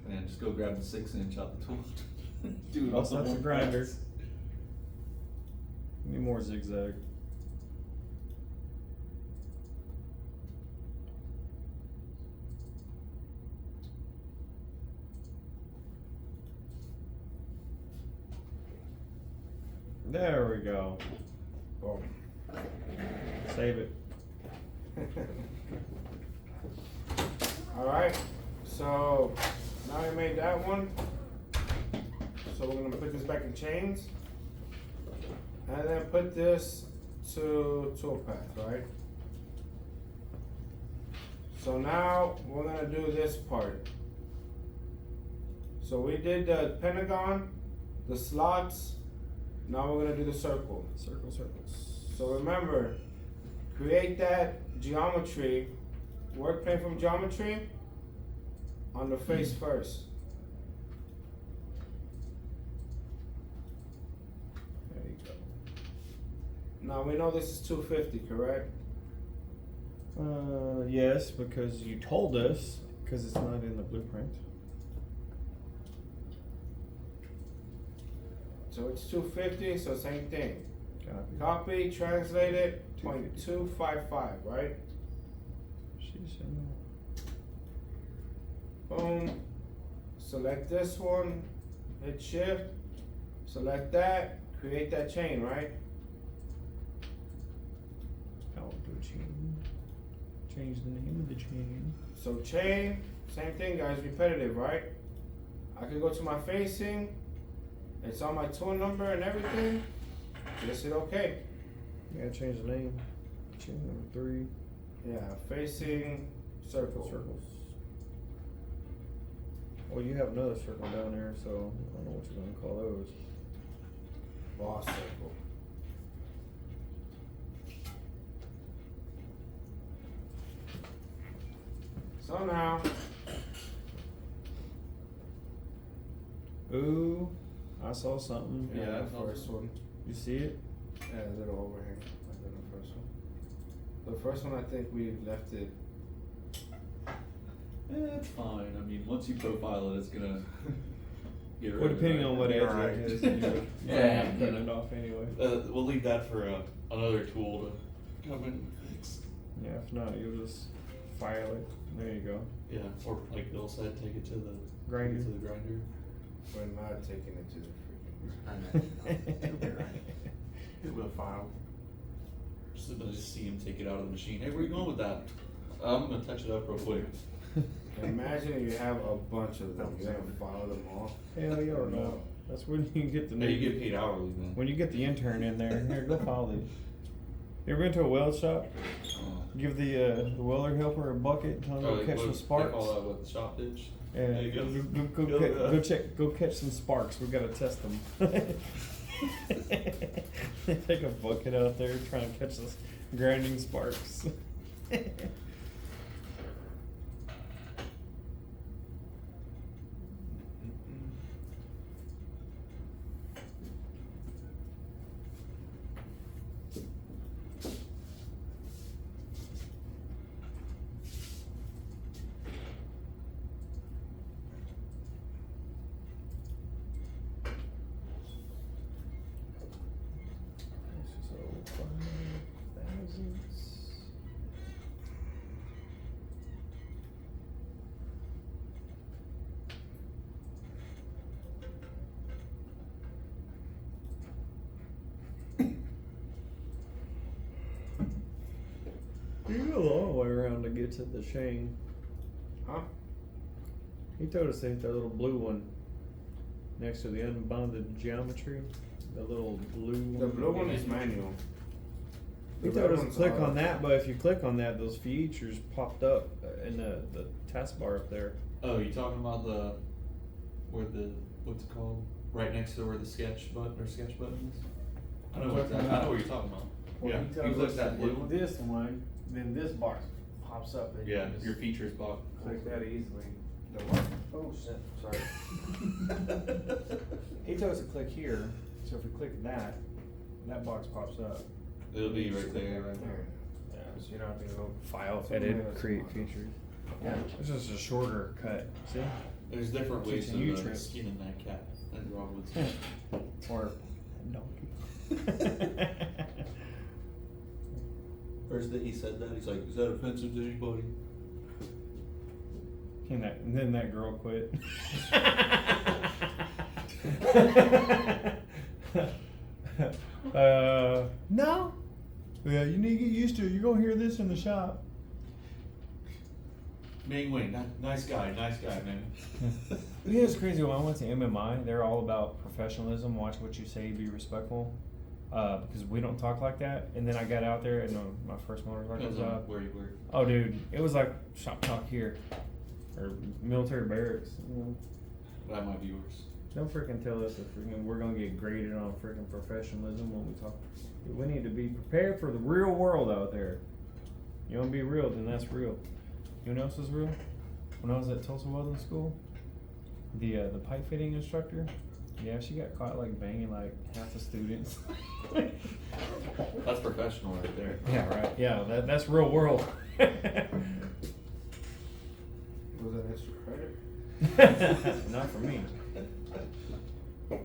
And just go grab the 6-inch out the tool. Do it Also, all that's a at grinder. once. Need more zigzag. There we go. Boom. Save it. Alright, so now I made that one. So we're gonna put this back in chains. And then put this to toolpath, right? So now we're gonna do this part. So we did the pentagon, the slots, now we're gonna do the circle. Circle, circles. So remember, create that geometry, work plane from geometry on the face first. There you go. Now we know this is 250, correct? Yes, because you told us, because it's not in the blueprint. So it's 250, so same thing. Copy. Copy, translate it, 0.255, right? She's in Boom. Select this one, hit shift, select that, create that chain, right? I'll do a chain. Change the name of the chain. So chain, same thing guys, repetitive, right? I can go to my facing, it's on my tool number and everything, just hit okay. Yeah, change the name. Chain number 3. Yeah, facing, circle. Circles. Well, you have another circle down there, so I don't know what you're gonna call those. Boss circle. So now, Ooh, I saw something. yeah, Yeah, the first one. You see it? Yeah, a little overhang, like in the first one. The first one, I think we left it. It's fine. I mean, once you profile it, it's gonna get rid Well, of it, depending right? on what edge Alright. it is, you Yeah. cut it off anyway. We'll leave that for another tool to come in and fix. Yeah, if not, you'll just file it. There you go. Yeah, or like Bill said, take it to the Grinder. Take it to the grinder. We're not taking it to the freaking. Hit with a file. Just see him take it out of the machine. Hey, where you going with that? I'm gonna touch it up real quick. Imagine if you have a bunch of them. You gotta file them all. Hell, you don't know. That's when you get the No, you get paid hourly, man. when you get the intern in there. Here, go file these. You ever been to a weld shop? Give the welder helper a bucket and tell him to catch some sparks. Call that what, the shop ditch? Yeah, There you go catch some sparks. We gotta test them. They take a bucket out there trying to catch this grinding sparks. So 5,000. You go a long way around to get to the Shane. Huh? He told us they hit that little blue one next to the unbonded geometry. The little blue The blue one is manual. He The told red us to one's click auto. on that, but if you click on that, those features popped up in the taskbar up there. Oh, you talking about what's it called? Right next to where the sketch button is? I know what you're talking about. When Yeah, he you tells click us that blue one? this one, then this box pops up. And Yeah, you just your features box. click that easily. The what? Oh shit! Sorry. He told us to click here, so if we click that, that box pops up. It'll be right there. Yeah, so you don't have to go file, edit, create features. Yeah, it's just a shorter cut. See? There's different ways Teaching you of tricks. skinning that cat, as Rob would say. Or donkey. First day he said that, he's like, is that offensive to anybody? And then that girl quit. No. Yeah, you need to get used to it. You're gonna hear this in the shop. Ming Wing, nice guy, man. You know, it's crazy. When I went to MMI, they're all about professionalism. Watch what you say. Be respectful. Because we don't talk like that. And then I got out there and my first motorcycle Depends on job. where you were. Oh, dude, it was like shop talk here, or military barracks. You know? That might be worse. Don't freaking tell us if we're gonna get graded on freaking professionalism when we talk. We need to be prepared for the real world out there. You wanna be real, then that's real. You know what else was real? When I was at Tulsa Welding School, the pipe fitting instructor, yeah, she got caught like banging like half the students. That's professional right there. Yeah, right. Yeah, that's real world. Was that extra credit? Not for me. No,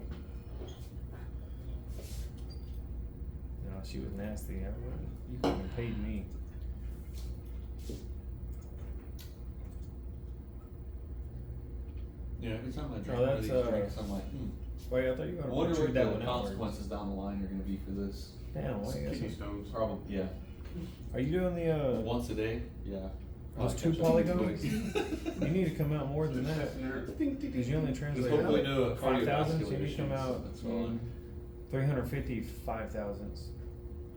she was nasty. You couldn't have paid me. Yeah, every time I drink Oh, one of these that's, drinks, I'm like, Wait, I thought you were I gonna wonder treat what that the one outwards. consequences down the line are gonna be for this. Damn, wait, Kidney that's- stones. Problem, yeah. Are you doing the Once a day, yeah. those I'll two catch up. polygons? You need to come out more than that. Because you only Just translate hopefully do a 5,000, so cardiovascular you need to issue, come so out that's all. 355 thousandths.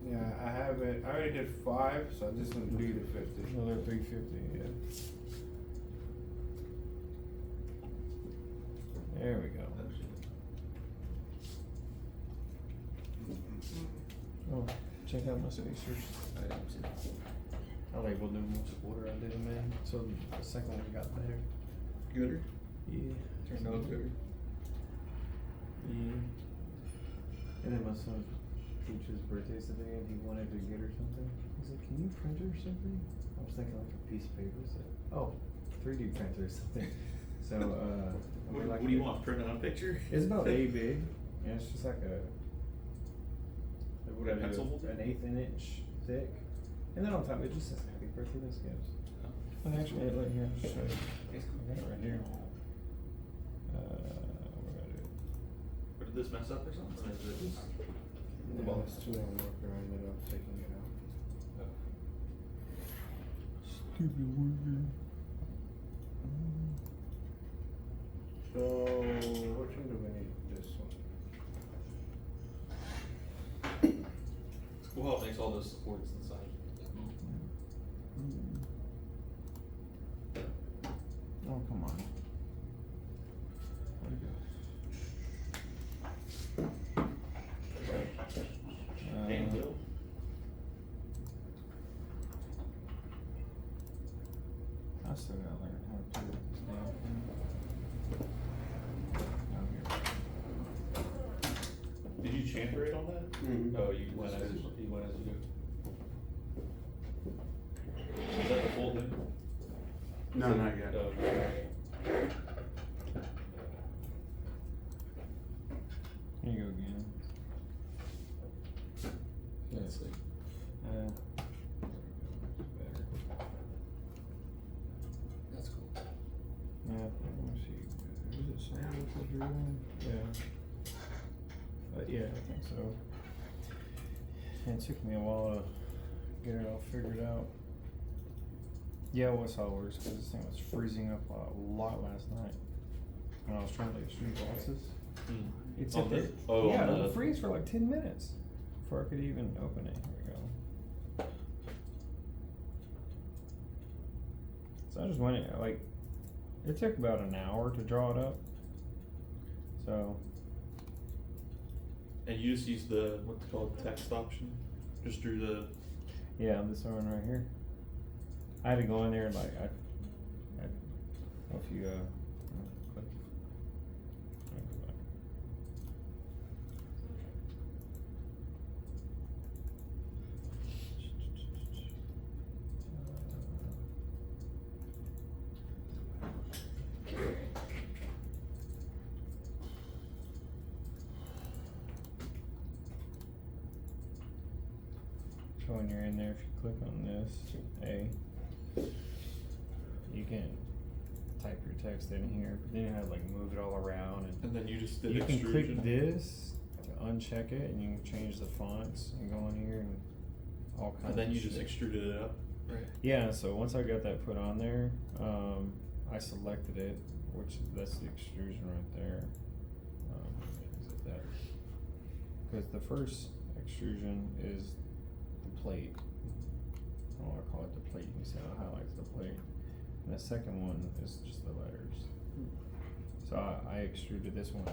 Yeah, I haven't. I already did 5, so I just gonna do the 50. Another 350, yeah. There we go. Oh, check out my spacers. I labeled them which order I did them in, so the second one got better. Gooder? Yeah. Turned out gooder. Yeah. And then my son teacher's birthday's today and he wanted to get her something. He's like, can you print her something? I was thinking like a piece of paper. So, oh, 3D printer or something. So, What do you want, print out a picture? It's about A big. Yeah, it's just like a What, a pencil holder? an 1/8 inch thick. And then on top it just says happy birthday, this gives. Oh, actually, look here, I'll show you. I got it right here. Where did I do it? Or did this mess up or something? Or is it just? Yeah, it's too long worker. I ended up taking it out. Stupid worker. So, which one do we need? This one. Well, it makes all those supports inside. Oh, come on. Where'd it And go? will. I still gotta learn how to do this damn thing. Oh, here. Did you chamfer it on that? Mhm. Oh, you went as you do. Is that the full thing? No, not yet. Oh, Here you go again. let's see. Better. That's cool. Yeah, let me see. Is it something with the drill? Yeah. Yeah, I think so. And it took me a while to get it all figured out. Yeah, it was SolidWorks because this thing was freezing up a lot last night when I was trying to extrude boxes. It's On at the- the, oh, yeah, on it the- would freeze for like 10 minutes before I could even open it. Here we go. So I just went, like, it took about an hour to draw it up. So, And you just use the, what's it called, text option? Just drew the, yeah, this one right here. I had to go in there and like, I if you, click. Let me go back. So when you're in there, if you click on this, you can type your text in here, but then you have to like move it all around and then you just did you can extrusion. click this to uncheck it and you can change the fonts and go in here and all kinds And then of you just shit. extruded it up, right? Yeah, so once I got that put on there, I selected it, which that's the extrusion right there. Is it that? Cause the first extrusion is the plate. I wanna call it the plate, you can see how it highlights the plate. And the second one is just the letters. So I extruded this one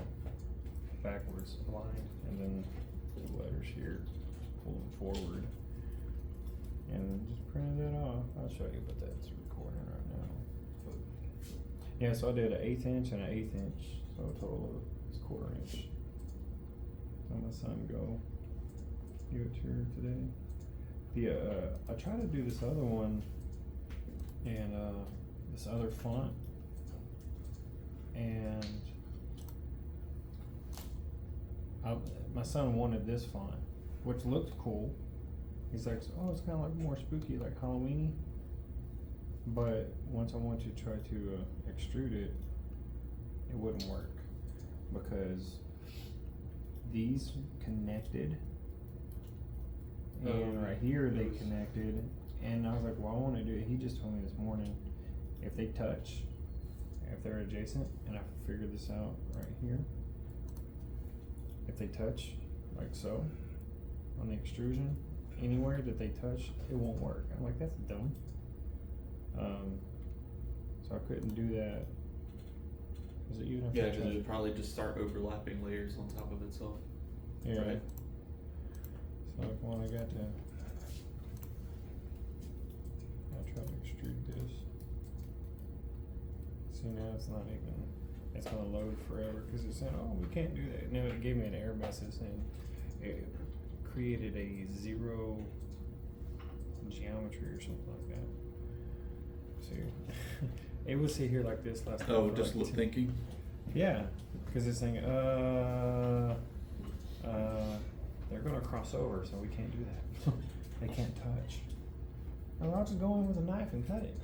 backwards, aligned, and then the letters here, pull them forward. And just printed that off. I'll show you, but that's recording right now. Yeah, so I did an 1/8 inch and an 1/8 inch, so a total of it's 1/4 inch. Let my son go give it to her today. I tried to do this other one and this other font, and my son wanted this font, which looked cool. He's like, oh, it's kind of like more spooky, like Halloween-y. But once I went to try to extrude it, it wouldn't work because these connected, and right here they connected, and I was like, well, I want to do it. He just told me this morning, if they touch, if they're adjacent, and I figured this out right here. If they touch, like so, on the extrusion, anywhere that they touch, it won't work. I'm like, that's dumb. So I couldn't do that. Is it even if Yeah, I cause tried it'd to- probably just start overlapping layers on top of itself. Yeah. Right. So like when I got to, I tried to extrude this. See now it's not even, it's gonna load forever because it said, oh, we can't do that. No, it gave me an error message saying it created a 0 geometry or something like that. See, it would sit here like this last. Oh, for just like 10 thinking? Yeah, because it's saying, they're gonna cross over, so we can't do that. They can't touch. Well, I'll just go in with a knife and cut it.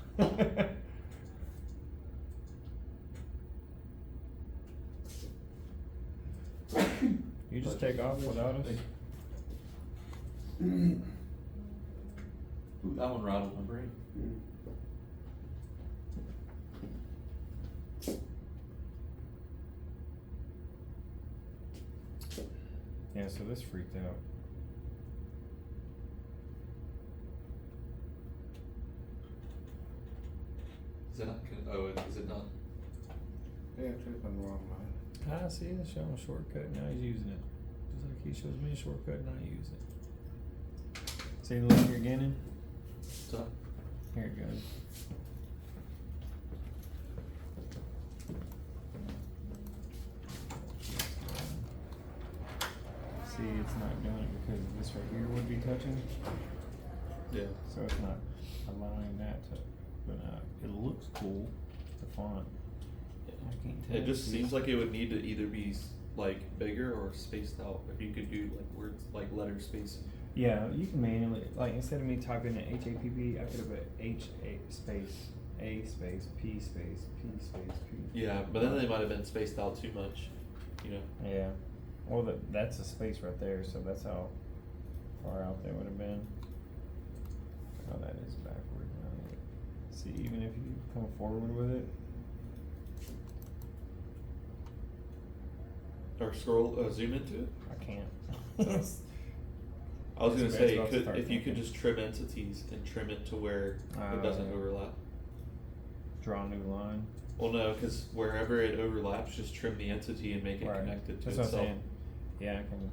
You just take off without us? Ooh, that one rattled my brain. Yeah, so this freaked out. Is it not, is it not? Yeah, click on the wrong line. I see, it's showing a shortcut, now he's using it. Just like he shows me a shortcut and I use it. See, look here again, So, here it goes. See, it's not doing it because this right here would be touching, yeah. so it's not allowing that to, but it looks cool, the font. I can't tell. It just See? seems like it would need to either be like bigger or spaced out. If you could do like words, like letter spacing. Yeah, you can manually, like, instead of me typing in HAPP, I could have put A space, P space, P. Yeah, but then they might have been spaced out too much, you know. Yeah, well, that's a space right there, so that's how far out they would have been. Oh, that is backward. See, even if you come forward with it, Or scroll, zoom into it. I can't. I was gonna It's say, about to start if you could thinking. just trim entities and trim it to where it doesn't yeah. overlap. Draw a new line. Well, no, because wherever it overlaps, just trim the entity and make it Right. connected to That's what I'm itself. saying. Yeah, I can,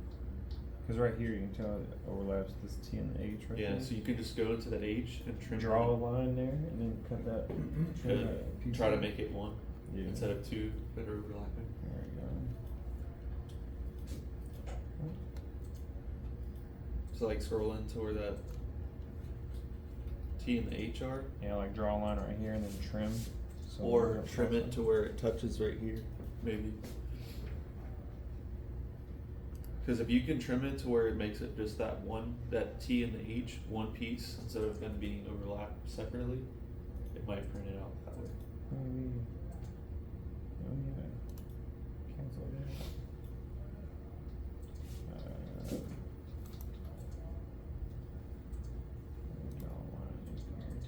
cause right here you can tell it overlaps this T and the H right Yeah, there. so you can just go into that H and trim. Draw a it. line there and then cut that. trim Good. that piece Try to out. make it one Yeah. instead of two that are overlapping. There we go. So like scroll into where that T and the H are, Yeah, like draw a line right here and then trim. So or where trim it to where it touches right here, maybe. Because if you can trim it to where it makes it just that one, that T and the H, one piece, instead of them being overlapped separately, it might print it out that way. Maybe. Oh yeah. Cancel that. Draw a line in here.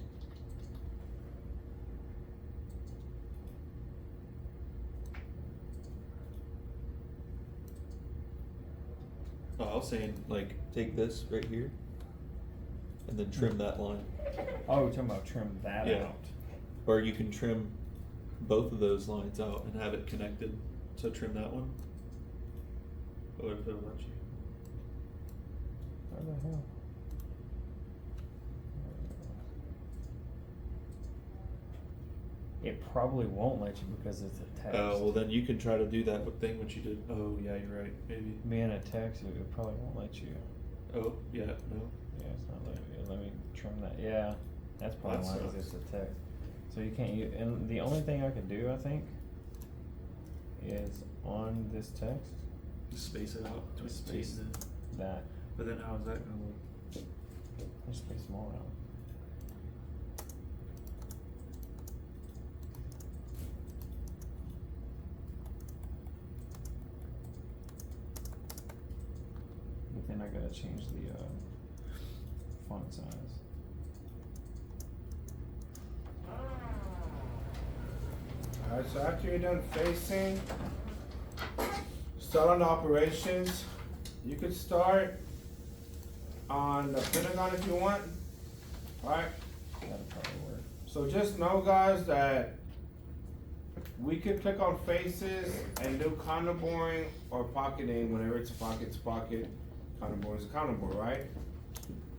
Oh, I was saying, like, take this right here, and then trim that line. Oh, we're talking about trim that Yeah. out. Or you can trim both of those lines out and have it connected, so trim that one. What if it'll let you? What the hell? It probably won't let you because it's a text. Oh, well then you can try to do that thing what you did. Oh, yeah, you're right, maybe. Being a text, it probably won't let you. Oh, yeah, no. Yeah, it's not letting me. Let me trim that. Yeah, that's probably That why 'cause sucks. it's a text. So you can't use. And the only thing I could do, I think, is on this text Just space it out. Just Just space space it. that. But then how is that gonna look? Just space more out. But then I gotta change the font size. Alright, so after you're done facing, start on the operations. You could start on the Pentagon if you want. Alright, That'll probably work. so just know guys that we could click on faces and do counter boring or pocketing whenever it's pocket. Counter boring is a counter board, right?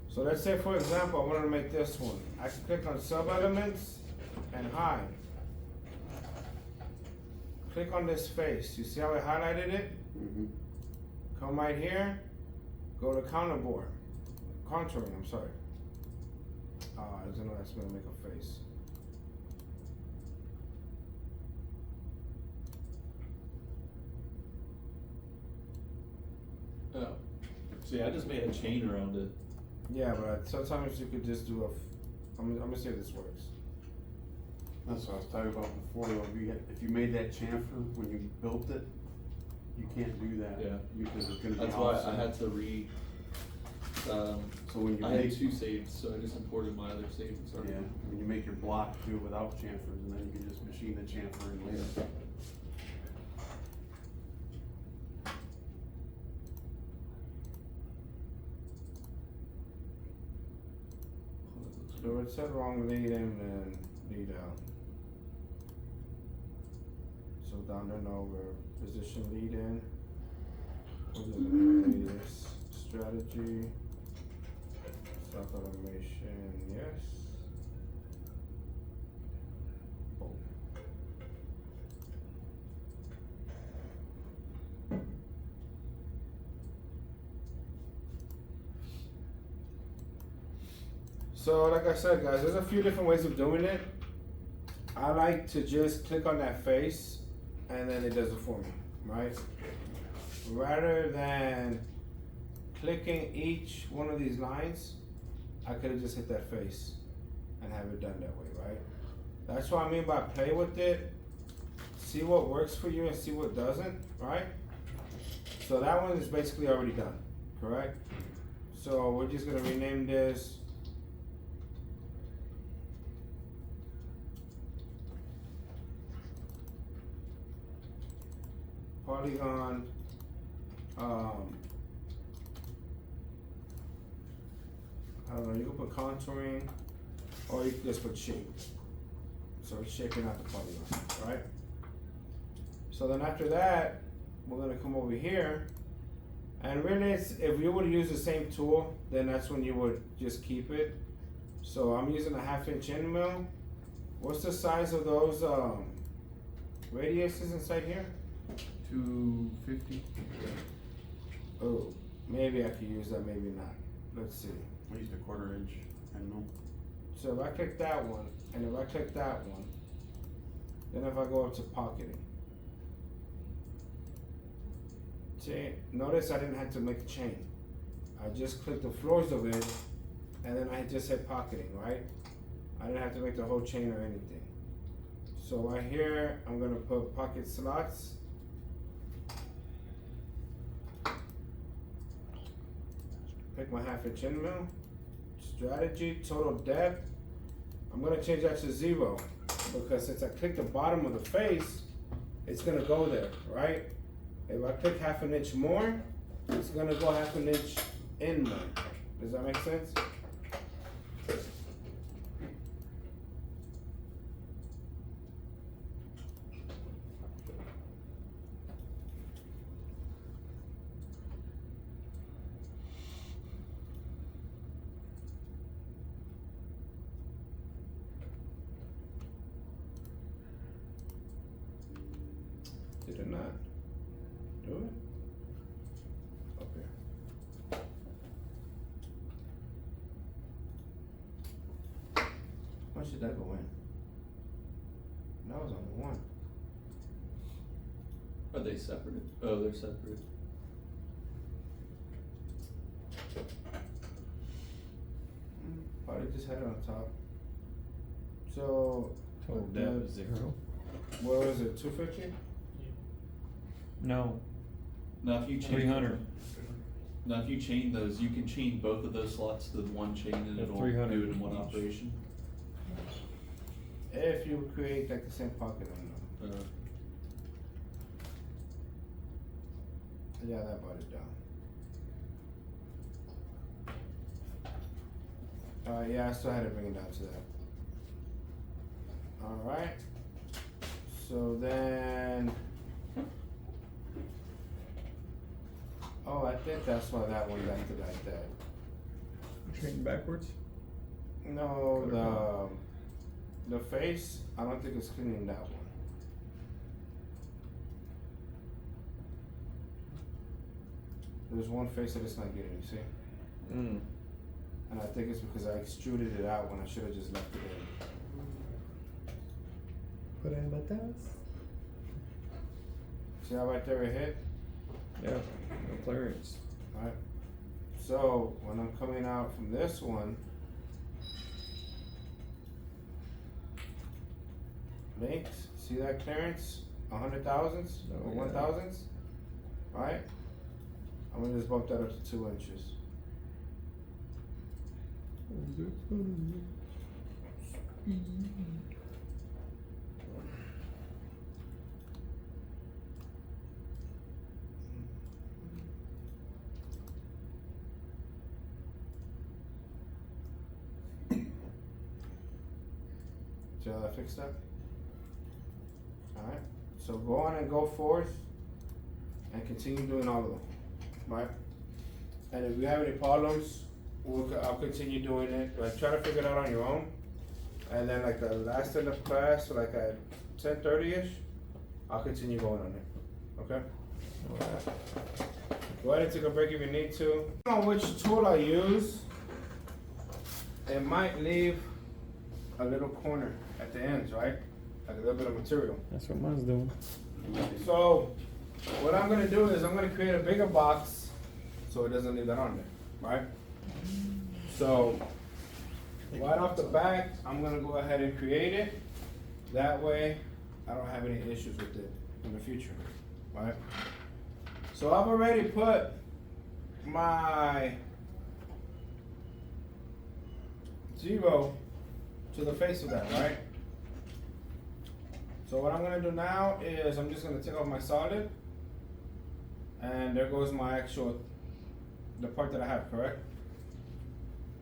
So let's say for example, I wanted to make this one. I can click on sub elements and hide. Click on this face. You see how I highlighted it? Mm-hmm. Come right here. Go to counter board. Contouring, I'm sorry. I don't know, that's gonna make a face. Oh. See, I just made a chain around it. Yeah, but sometimes you could just do I'm gonna see if this works. That's what I was talking about before, though. If you made that chamfer when you built it, you can't do that. Yeah. Because it's gonna be That's why I offset. had to So when you I had make, two saves, so I just imported my other save and started. yeah, when you make your block, do it without chamfers, and then you can just machine the chamfer in later. So it said wrong lead in and lead out. So down and over, position lead in. We're just gonna radius, strategy, stock automation, yes. Boom. So like I said, guys, there's a few different ways of doing it. I like to just click on that face and then it does it for me, right? Rather than clicking each one of these lines, I could have just hit that face and have it done that way, right? That's what I mean by play with it. See what works for you and see what doesn't, right? So that one is basically already done, correct? So we're just gonna rename this polygon, I don't know, you can put contouring, or you can just put shape. So it's shaping out the polygon, right? So then after that, we're gonna come over here, and really it's, if you would use the same tool, then that's when you would just keep it. So I'm using a 1/2 inch end mill. What's the size of those radiuses inside here? 250. Oh, maybe I could use that, maybe not. Let's see. I used a 1/4 inch and no. So if I click that one, and if I click that one, then if I go up to pocketing. See, notice I didn't have to make a chain. I just clicked the floors of it, and then I just hit pocketing, right? I didn't have to make the whole chain or anything. So right here, I'm gonna put pocket slots. Pick my 1/2 inch end mill. Strategy, total depth. I'm gonna change that to 0 because since I clicked the bottom of the face, it's gonna go there, right? If I click 1/2 inch more, it's gonna go 1/2 inch in more. Does that make sense? Did it not do it? Okay. When should that go in? That was only one. Are they separate? Oh, they're separate. Probably just had it on top. So, Total depth is 0. what was it, 250? No, Now if you chain 300. Now if you chain those, you can chain both of those slots to one chain and Yeah, it'll 300 do it in one each. operation. If you create like the same pocket on them. Yeah, that brought it down. Yeah, I still had to bring it down to that. Alright. So then. Oh, I think that's why that one left it like that. Chain backwards. No, the face, I don't think it's cleaning that one. There's one face that it's not getting, you see? Mm. And I think it's because I extruded it out when I should have just left it in. See how right there it hit? Yeah, no clearance. Right? So when I'm coming out from this one, links, see that clearance? 100,000s Oh, or yeah. 1,000s? Right? I'm gonna just bump that up to 2 inches. See how that fixed that? Alright, so go on and go forth and continue doing all of them, right? And if you have any problems, I'll continue doing it, like try to figure it out on your own. And then like the last end of class, so like at 10:30ish, I'll continue going on it, okay? Go ahead and take a break if you need to. I don't know which tool I use. It might leave a little corner at the ends, right? Like a little bit of material. That's what mine's doing. So, what I'm gonna do is I'm gonna create a bigger box so it doesn't leave that on there, right? So, right off the bat, I'm gonna go ahead and create it. That way, I don't have any issues with it in the future, right? So I've already put my 0 to the face of that, right? So what I'm gonna do now is I'm just gonna take off my solid, and there goes my actual, the part that I have, correct?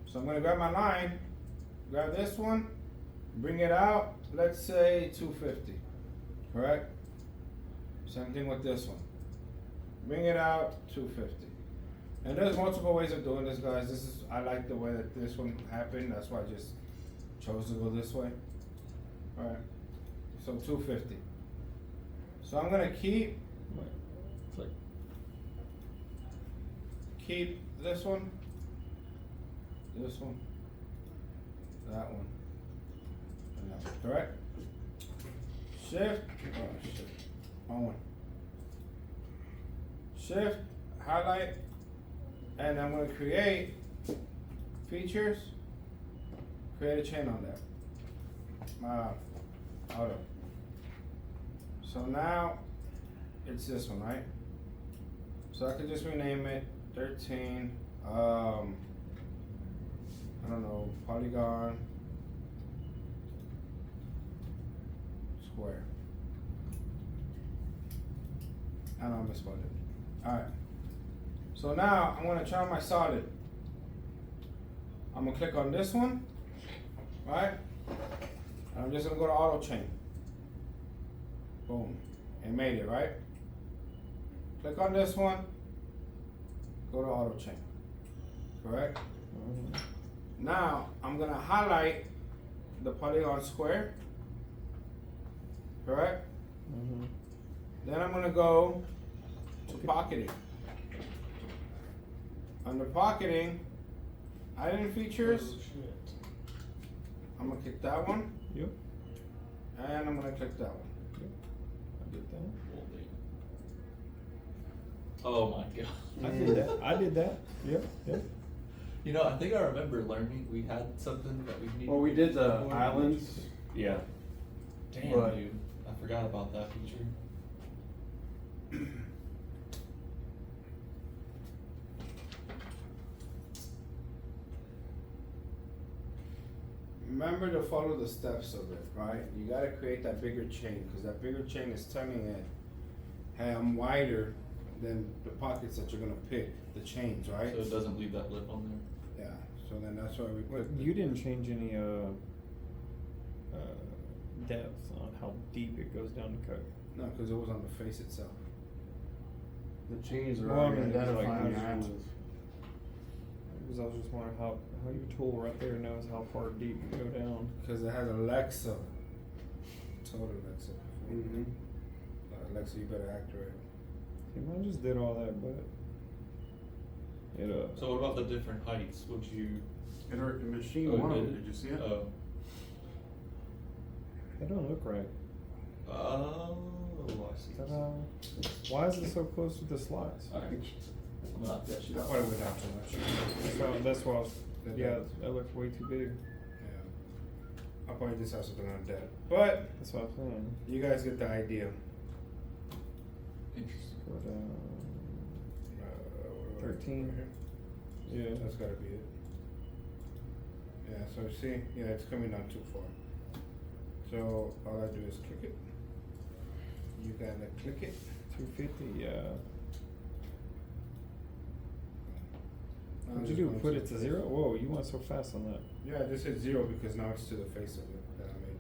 So I'm gonna grab my line, grab this one, bring it out, let's say 250, correct? Same thing with this one. Bring it out, 250. And there's multiple ways of doing this, guys. I like the way that this one happened. That's why I just chose to go this way. All right, so 250. So I'm gonna keep this one, that one, and that one, correct? Shift, oh shit, wrong one. Shift, highlight, and I'm going to create features, create a chain on that. Auto. So now it's this one, right? So I could just rename it 13, I don't know, polygon square. I know I misspelled it. Alright, so now I'm gonna try my solid. I'm gonna click on this one, right? And I'm just gonna go to auto chain. Boom, it made it, right? Click on this one, go to auto chain, correct? Now I'm gonna highlight the polygon square, correct? Then I'm gonna go to pocketing. Under pocketing, item features, I'm gonna click that one. Yep. And I'm gonna click that one. I did that. Oh my god. I did that. Yep. Yep. You know, I think I remember learning, we had something that we needed. Well, we did the islands. Yeah. Damn, but- dude, I forgot about that feature. Remember to follow the steps of it, right? You gotta create that bigger chain, because that bigger chain is telling it, hey, I'm wider than the pockets that you're gonna pick, the chains, right? So it doesn't leave that lip on there. Yeah, so then that's why we put. You didn't change any depth on how deep it goes down to cut. No, because it was on the face itself. The chains are Well, I already mean, it's like identifying the how- islands. Because I was just wondering how your tool right there knows how far deep you go down. Because it has Alexa. Told Alexa. Mhm. Alexa, you better activate. See, mine just did all that, but it So what about the different heights? Would you? It already, the machine Oh, it one of did? them, did you see it? Oh. it don't look right. Oh, I see. Ta-da. Why is it so close to the slots? Alright. I'm not that shit I out. probably went down too much. That's why I was, That yeah, does. that looks way too big. Yeah. I'll probably just have something on that. But That's what I'm saying. you guys get the idea. Interesting. Go down. What do I- 13. right here? Yeah. That's gotta be it. Yeah, so see, yeah, it's coming down too far. So all I do is click it. You gotta click it. 250, yeah. I'm What'd you just do, going put to it to the 0? face. Whoa, you went so fast on that. Yeah, I just hit 0 because now it's to the face of it that I made.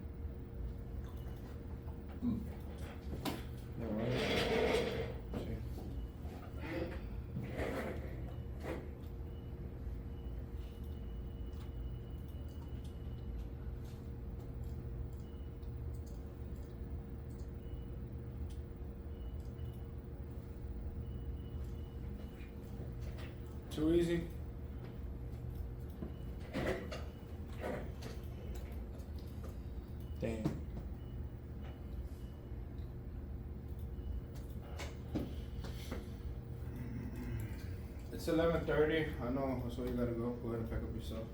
Too easy? Damn. It's 11:30. I know, so you gotta go. Go ahead and pack up yourself.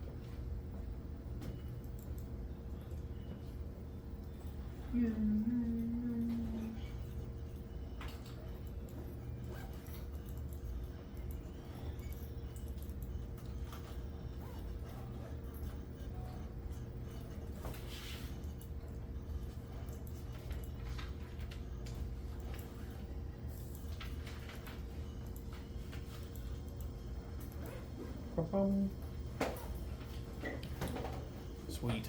Ba-bum. Sweet.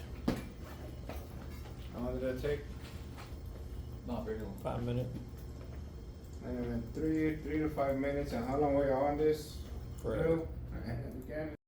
How long did that take? Not very long. 5 minutes. And 3 to 5 minutes. And how long were you on this? Forever. Bill? And again.